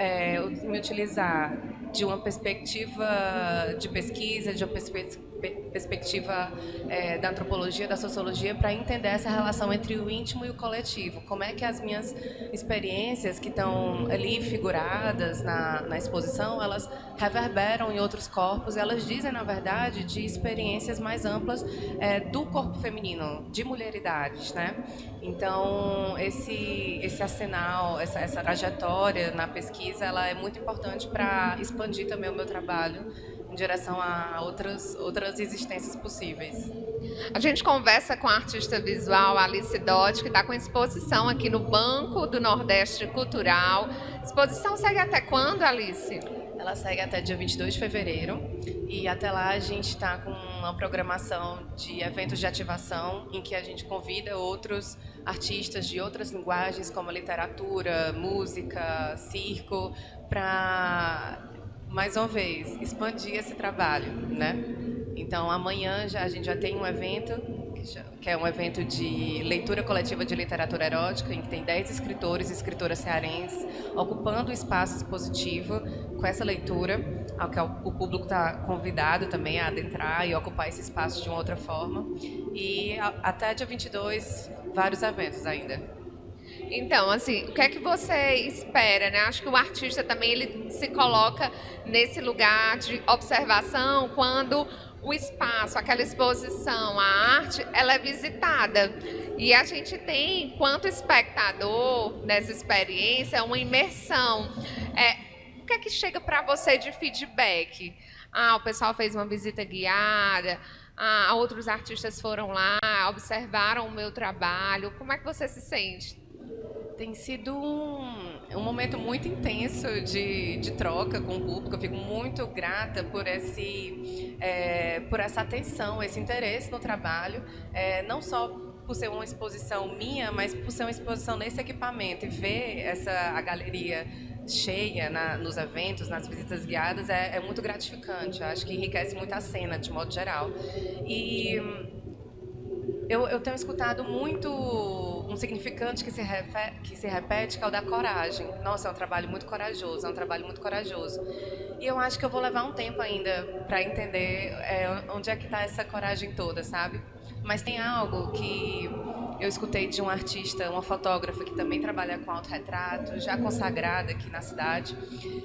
me utilizar de uma perspectiva de pesquisa, de uma perspectiva da antropologia, da sociologia, para entender essa relação entre o íntimo e o coletivo. Como é que as minhas experiências que estão ali figuradas na exposição, elas reverberam em outros corpos, elas dizem, na verdade, de experiências mais amplas do corpo feminino, de mulheridades, né? Então, esse arsenal, essa trajetória na pesquisa, ela é muito importante para expandir também o meu trabalho em direção a outras existências possíveis. A gente conversa com a artista visual Alice Dott, que está com exposição aqui no Banco do Nordeste Cultural. A exposição segue até quando, Alice? Ela segue até dia 22 de fevereiro e até lá a gente está com uma programação de eventos de ativação em que a gente convida outros artistas de outras linguagens, como literatura, música, circo, para, mais uma vez, expandir esse trabalho, né? Então, amanhã a gente já tem um evento, que é um evento de leitura coletiva de literatura erótica, em que tem 10 escritores e escritoras cearenses ocupando o espaço expositivo com essa leitura, ao que o público está convidado também a adentrar e ocupar esse espaço de uma outra forma. E até dia 22, vários eventos ainda. Então, assim, o que é que você espera, né? Acho que o artista também ele se coloca nesse lugar de observação quando o espaço, aquela exposição, a arte, ela é visitada. E a gente tem, enquanto espectador nessa experiência, uma imersão. O que é que chega para você de feedback? O pessoal fez uma visita guiada, outros artistas foram lá, observaram o meu trabalho. Como é que você se sente? Tem sido um momento muito intenso de troca com o público. Eu fico muito grata por essa atenção, esse interesse no trabalho, não só por ser uma exposição minha, mas por ser uma exposição nesse equipamento. E ver a galeria cheia nos eventos, nas visitas guiadas, é muito gratificante. Eu acho que enriquece muito a cena, de modo geral. E eu tenho escutado muito um significante que se repete, que é o da coragem. Nossa, é um trabalho muito corajoso, E eu acho que eu vou levar um tempo ainda para entender onde é que está essa coragem toda, sabe? Mas tem algo que eu escutei de um artista, uma fotógrafa que também trabalha com autorretrato, já consagrada aqui na cidade,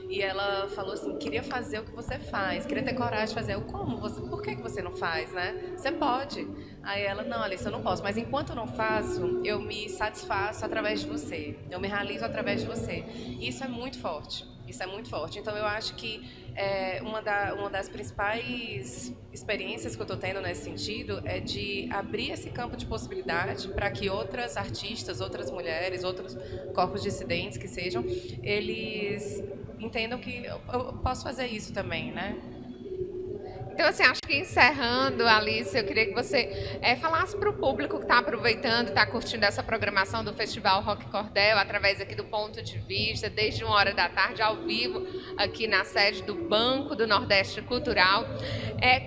e ela falou assim, queria fazer o que você faz, queria ter coragem de fazer. Por que você não faz, né? Você pode. Aí ela, não, Alice, eu não posso, mas enquanto eu não faço, eu me satisfaço através de você, eu me realizo através de você. E isso é muito forte. Então, eu acho que uma das principais experiências que eu estou tendo nesse sentido é de abrir esse campo de possibilidade para que outras artistas, outras mulheres, outros corpos dissidentes que sejam, eles entendam que eu posso fazer isso também, né? Então, assim, acho que encerrando, Alice, eu queria que você falasse para o público que está aproveitando, está curtindo essa programação do Festival Rock Cordel, através aqui do Ponto de Vista, desde 13h, ao vivo, aqui na sede do Banco do Nordeste Cultural.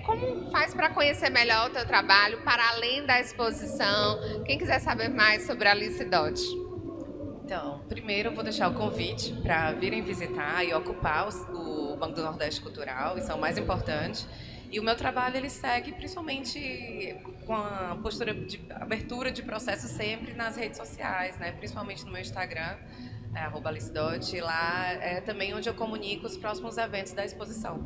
Como faz para conhecer melhor o teu trabalho, para além da exposição? Quem quiser saber mais sobre a Alice Dott? Então, primeiro eu vou deixar o convite para virem visitar e ocupar o Banco do Nordeste Cultural, isso é o mais importante. E o meu trabalho ele segue principalmente com a postura de abertura de processo sempre nas redes sociais, né? Principalmente no meu Instagram, @AliceDott, e lá é também onde eu comunico os próximos eventos da exposição.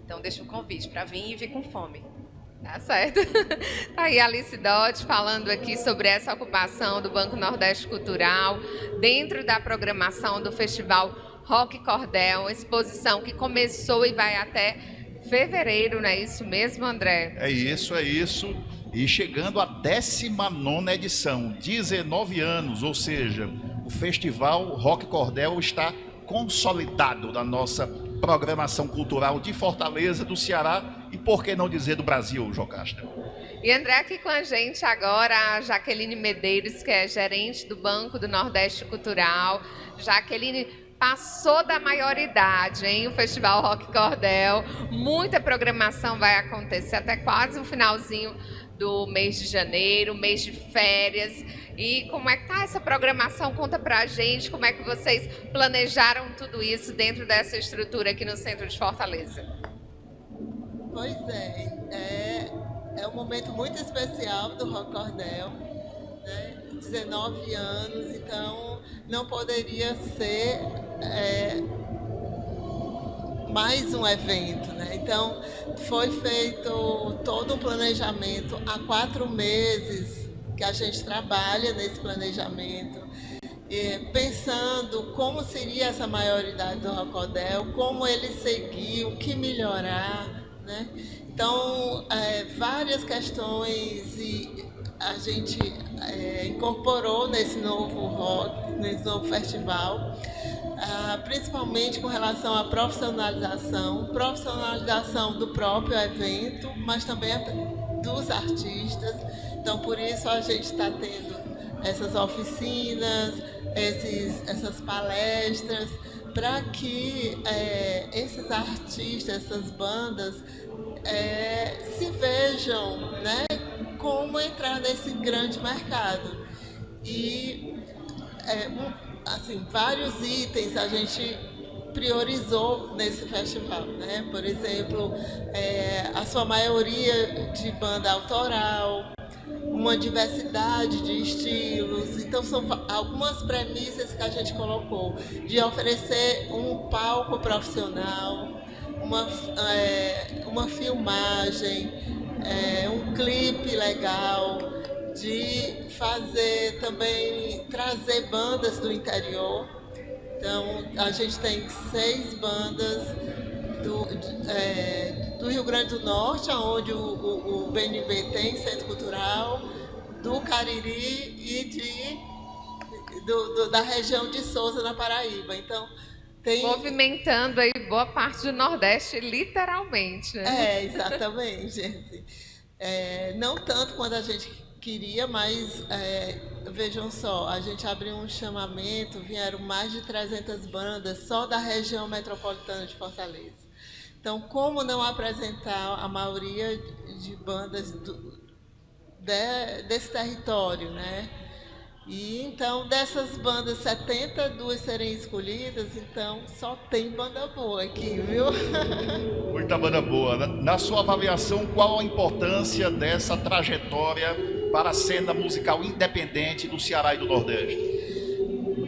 Então deixo o convite para vir e vir com fome. Tá certo. Tá aí a Alice Dott falando aqui sobre essa ocupação do Banco Nordeste Cultural dentro da programação do Festival Rock Cordel, exposição que começou e vai até fevereiro, não é isso mesmo, André? É isso. E chegando à 19ª edição, 19 anos, ou seja, o Festival Rock Cordel está consolidado na nossa programação cultural de Fortaleza, do Ceará e, por que não dizer, do Brasil, Jocasta. E André aqui com a gente agora, a Jaqueline Medeiros, que é gerente do Banco do Nordeste Cultural. Jaqueline, passou da maioridade, hein? O Festival Rock Cordel, muita programação vai acontecer até quase o finalzinho do mês de janeiro, mês de férias. E como é que tá essa programação? Conta pra gente como é que vocês planejaram tudo isso dentro dessa estrutura aqui no centro de Fortaleza. Pois é um momento muito especial do Rock Cordel, né? 19 anos, então não poderia ser mais um evento, né? Então foi feito todo um planejamento há 4 meses que a gente trabalha nesse planejamento, pensando como seria essa maioridade do Rock Cordel, como ele seguir, o que melhorar, né? Então, várias questões a gente incorporou nesse novo festival, principalmente com relação à profissionalização do próprio evento, mas também dos artistas. Então, por isso a gente está tendo essas oficinas, essas palestras, para que esses artistas, essas bandas se vejam, né, como entrar nesse grande mercado. E assim, vários itens a gente priorizou nesse festival, né? Por exemplo, a sua maioria de banda autoral, uma diversidade de estilos. Então são algumas premissas que a gente colocou, de oferecer um palco profissional, uma filmagem, um clipe legal, de fazer também, trazer bandas do interior. Então a gente tem 6 bandas do Rio Grande do Norte, onde o BNB tem Centro Cultural, do Cariri e da região de Sousa, na Paraíba. Então, movimentando aí boa parte do Nordeste, literalmente, né? Exatamente. Não tanto quanto a gente queria, mas vejam só, a gente abriu um chamamento, vieram mais de 300 bandas só da região metropolitana de Fortaleza. Então, como não apresentar a maioria de bandas desse território, né? E então, dessas bandas, 72 serem escolhidas, então só tem banda boa aqui, viu? Muita banda boa. Na sua avaliação, qual a importância dessa trajetória para a cena musical independente do Ceará e do Nordeste?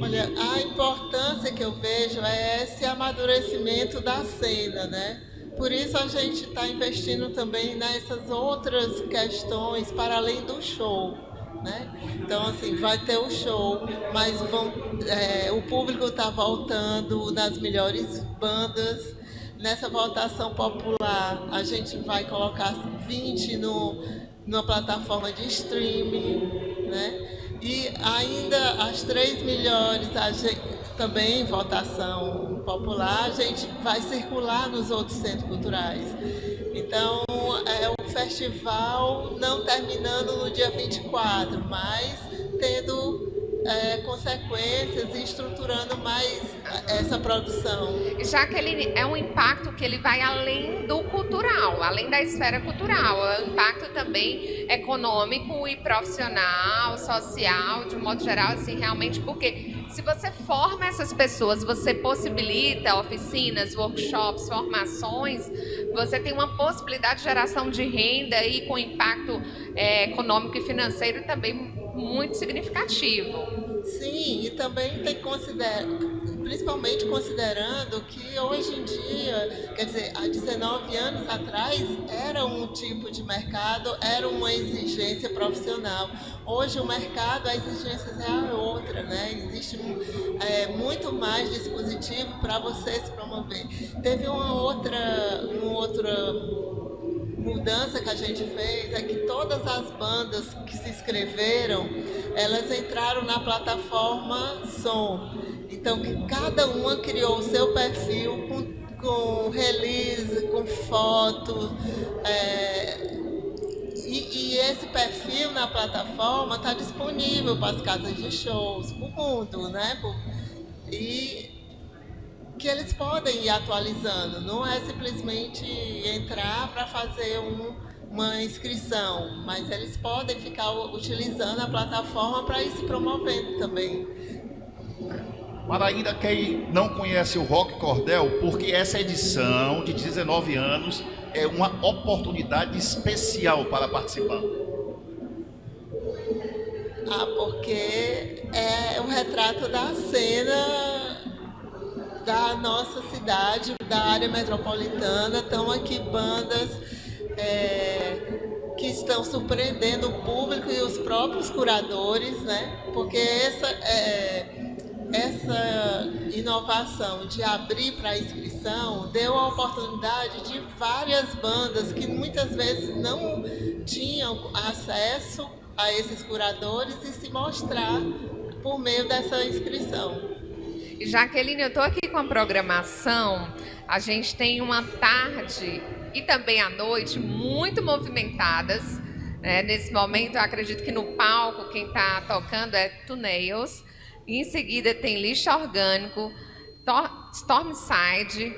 Olha, a importância que eu vejo é esse amadurecimento da cena, né? Por isso a gente está investindo também nessas outras questões para além do show, né? Então, assim, vai ter o show, mas o público está voltando nas melhores bandas. Nessa votação popular, a gente vai colocar 20 numa plataforma de streaming, né? E ainda as 3 melhores, também votação popular, a gente vai circular nos outros centros culturais. Então, o festival não terminando no dia 24, mas tendo consequências e estruturando mais essa produção. Já que ele é um impacto que ele vai além do cultural, além da esfera cultural, é um impacto também econômico e profissional, social, de um modo geral, assim, realmente, porque se você forma essas pessoas, você possibilita oficinas, workshops, formações, você tem uma possibilidade de geração de renda e com impacto econômico e financeiro também muito significativo. Sim, e também tem que considerar, principalmente considerando que hoje em dia, quer dizer, há 19 anos atrás, era um tipo de mercado, era uma exigência profissional. Hoje o mercado, a exigência é outra, né? Existe muito mais dispositivo para você se promover. Teve uma outra mudança que a gente fez, é que todas as bandas que se inscreveram, elas entraram na plataforma Som. Então, que cada uma criou o seu perfil com release, com foto, e esse perfil na plataforma está disponível para as casas de shows, para o mundo, né? E que eles podem ir atualizando, não é simplesmente entrar para fazer uma inscrição, mas eles podem ficar utilizando a plataforma para ir se promovendo também. Para ainda quem não conhece o Rock Cordel, porque essa edição de 19 anos é uma oportunidade especial para participar? Porque é um retrato da cena da nossa cidade, da área metropolitana. Estão aqui bandas que estão surpreendendo o público e os próprios curadores, né? Porque essa inovação de abrir para a inscrição deu a oportunidade de várias bandas que muitas vezes não tinham acesso a esses curadores e se mostrar por meio dessa inscrição. Jaqueline, eu estou aqui com a programação. A gente tem uma tarde e também à noite muito movimentadas. Nesse momento, eu acredito que no palco quem está tocando é Tunails. Em seguida tem Lixo Orgânico, Stormside,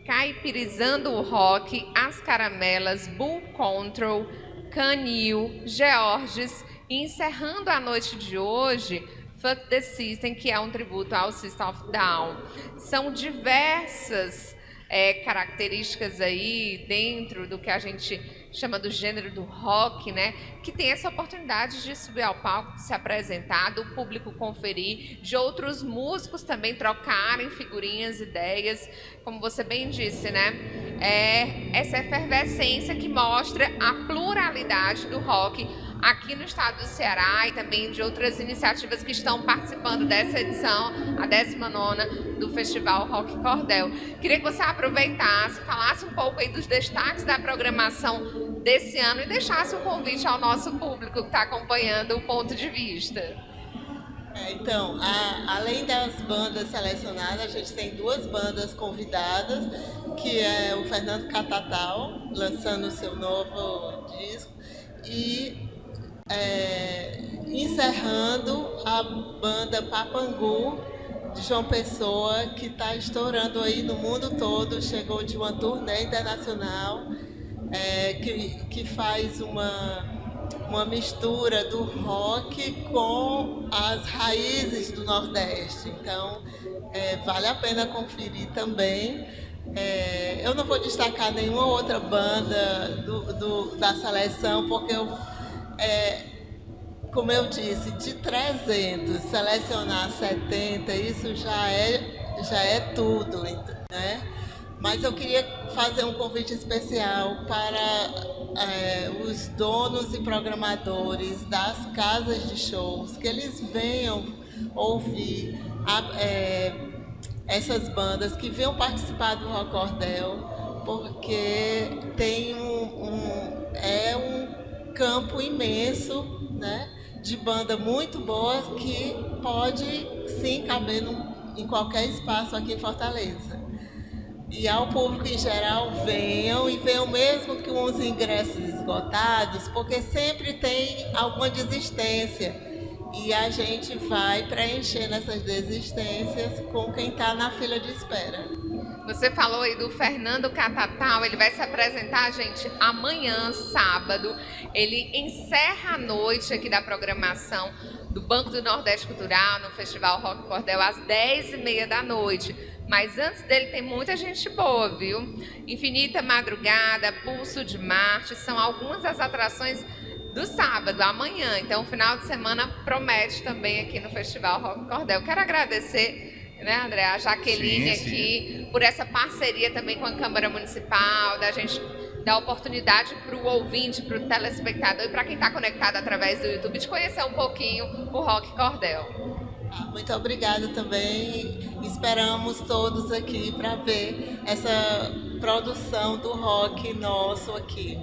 Caipirizando o Rock, As Caramelas, Bull Control, Canil, Georges. E encerrando a noite de hoje, Fuck the System, que é um tributo ao System of Down. São diversas características aí dentro do que a gente chama do gênero do rock, né? Que tem essa oportunidade de subir ao palco, de se apresentar, do público conferir, de outros músicos também trocarem figurinhas, ideias, como você bem disse, né? Essa efervescência que mostra a pluralidade do rock aqui no estado do Ceará e também de outras iniciativas que estão participando dessa edição, a 19ª do Festival Rock Cordel. Queria que você aproveitasse, falasse um pouco aí dos destaques da programação desse ano e deixasse um convite ao nosso público que está acompanhando o Ponto de Vista. Então, além das bandas selecionadas, a gente tem 2 bandas convidadas, que é o Fernando Catatal, lançando o seu novo disco, e encerrando a banda Papangu, de João Pessoa, que está estourando aí no mundo todo, chegou de uma turnê internacional, que faz uma mistura do rock com as raízes do Nordeste. Então, vale a pena conferir também. Eu não vou destacar nenhuma outra banda da seleção, porque como eu disse, de 300, selecionar 70, isso já é tudo, né? Mas eu queria fazer um convite especial para os donos e programadores das casas de shows, que eles venham ouvir essas bandas, que venham participar do Rock Cordel, porque tem um campo imenso, né, de banda muito boa que pode sim caber em qualquer espaço aqui em Fortaleza. E ao público em geral, venham mesmo com os ingressos esgotados, porque sempre tem alguma desistência e a gente vai preenchendo essas desistências com quem está na fila de espera. Você falou aí do Fernando Catatal, ele vai se apresentar, gente, amanhã, sábado. Ele encerra a noite aqui da programação do Banco do Nordeste Cultural, no Festival Rock Cordel, às 10h30 da noite. Mas antes dele tem muita gente boa, viu? Infinita Madrugada, Pulso de Marte, são algumas das atrações do sábado, amanhã. Então, o final de semana promete também aqui no Festival Rock Cordel. Quero agradecer, né, André, a Jaqueline aqui, por essa parceria também com a Câmara Municipal, da gente dar oportunidade para o ouvinte, para o telespectador e para quem está conectado através do YouTube de conhecer um pouquinho o Rock Cordel. Muito obrigada também. Esperamos todos aqui para ver essa produção do rock nosso aqui.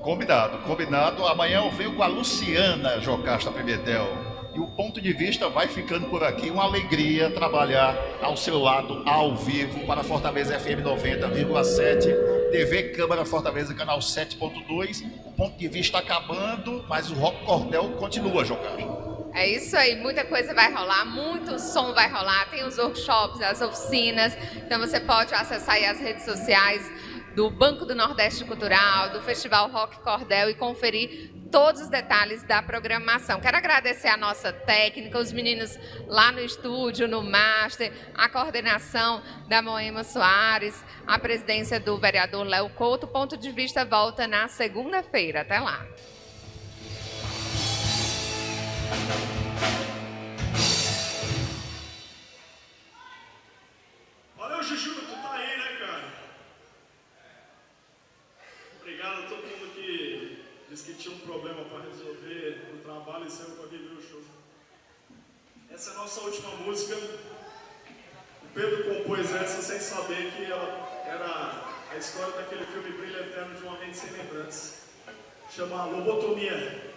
Combinado. Amanhã eu venho com a Luciana Jocasta Pimentel. E o Ponto de Vista vai ficando por aqui. Uma alegria trabalhar ao seu lado, ao vivo, para Fortaleza FM 90,7, TV Câmara Fortaleza, canal 7.2. O Ponto de Vista acabando, mas o Rock Cordel continua, Jocasta. É isso aí, muita coisa vai rolar, muito som vai rolar, tem os workshops, as oficinas, então você pode acessar aí as redes sociais do Banco do Nordeste Cultural, do Festival Rock Cordel e conferir todos os detalhes da programação. Quero agradecer a nossa técnica, os meninos lá no estúdio, no Master, a coordenação da Moema Soares, a presidência do vereador Léo Couto. O Ponto de Vista volta na segunda-feira. Até lá. Valeu, Juju, tu tá aí, né, cara? Obrigado a todo mundo que disse que tinha um problema para resolver no trabalho e saiu para viver o show. Essa é a nossa última música. O Pedro compôs essa sem saber que ela era a história daquele filme Brilho Eterno de uma Mente Sem Lembrança. Chama Lobotomia.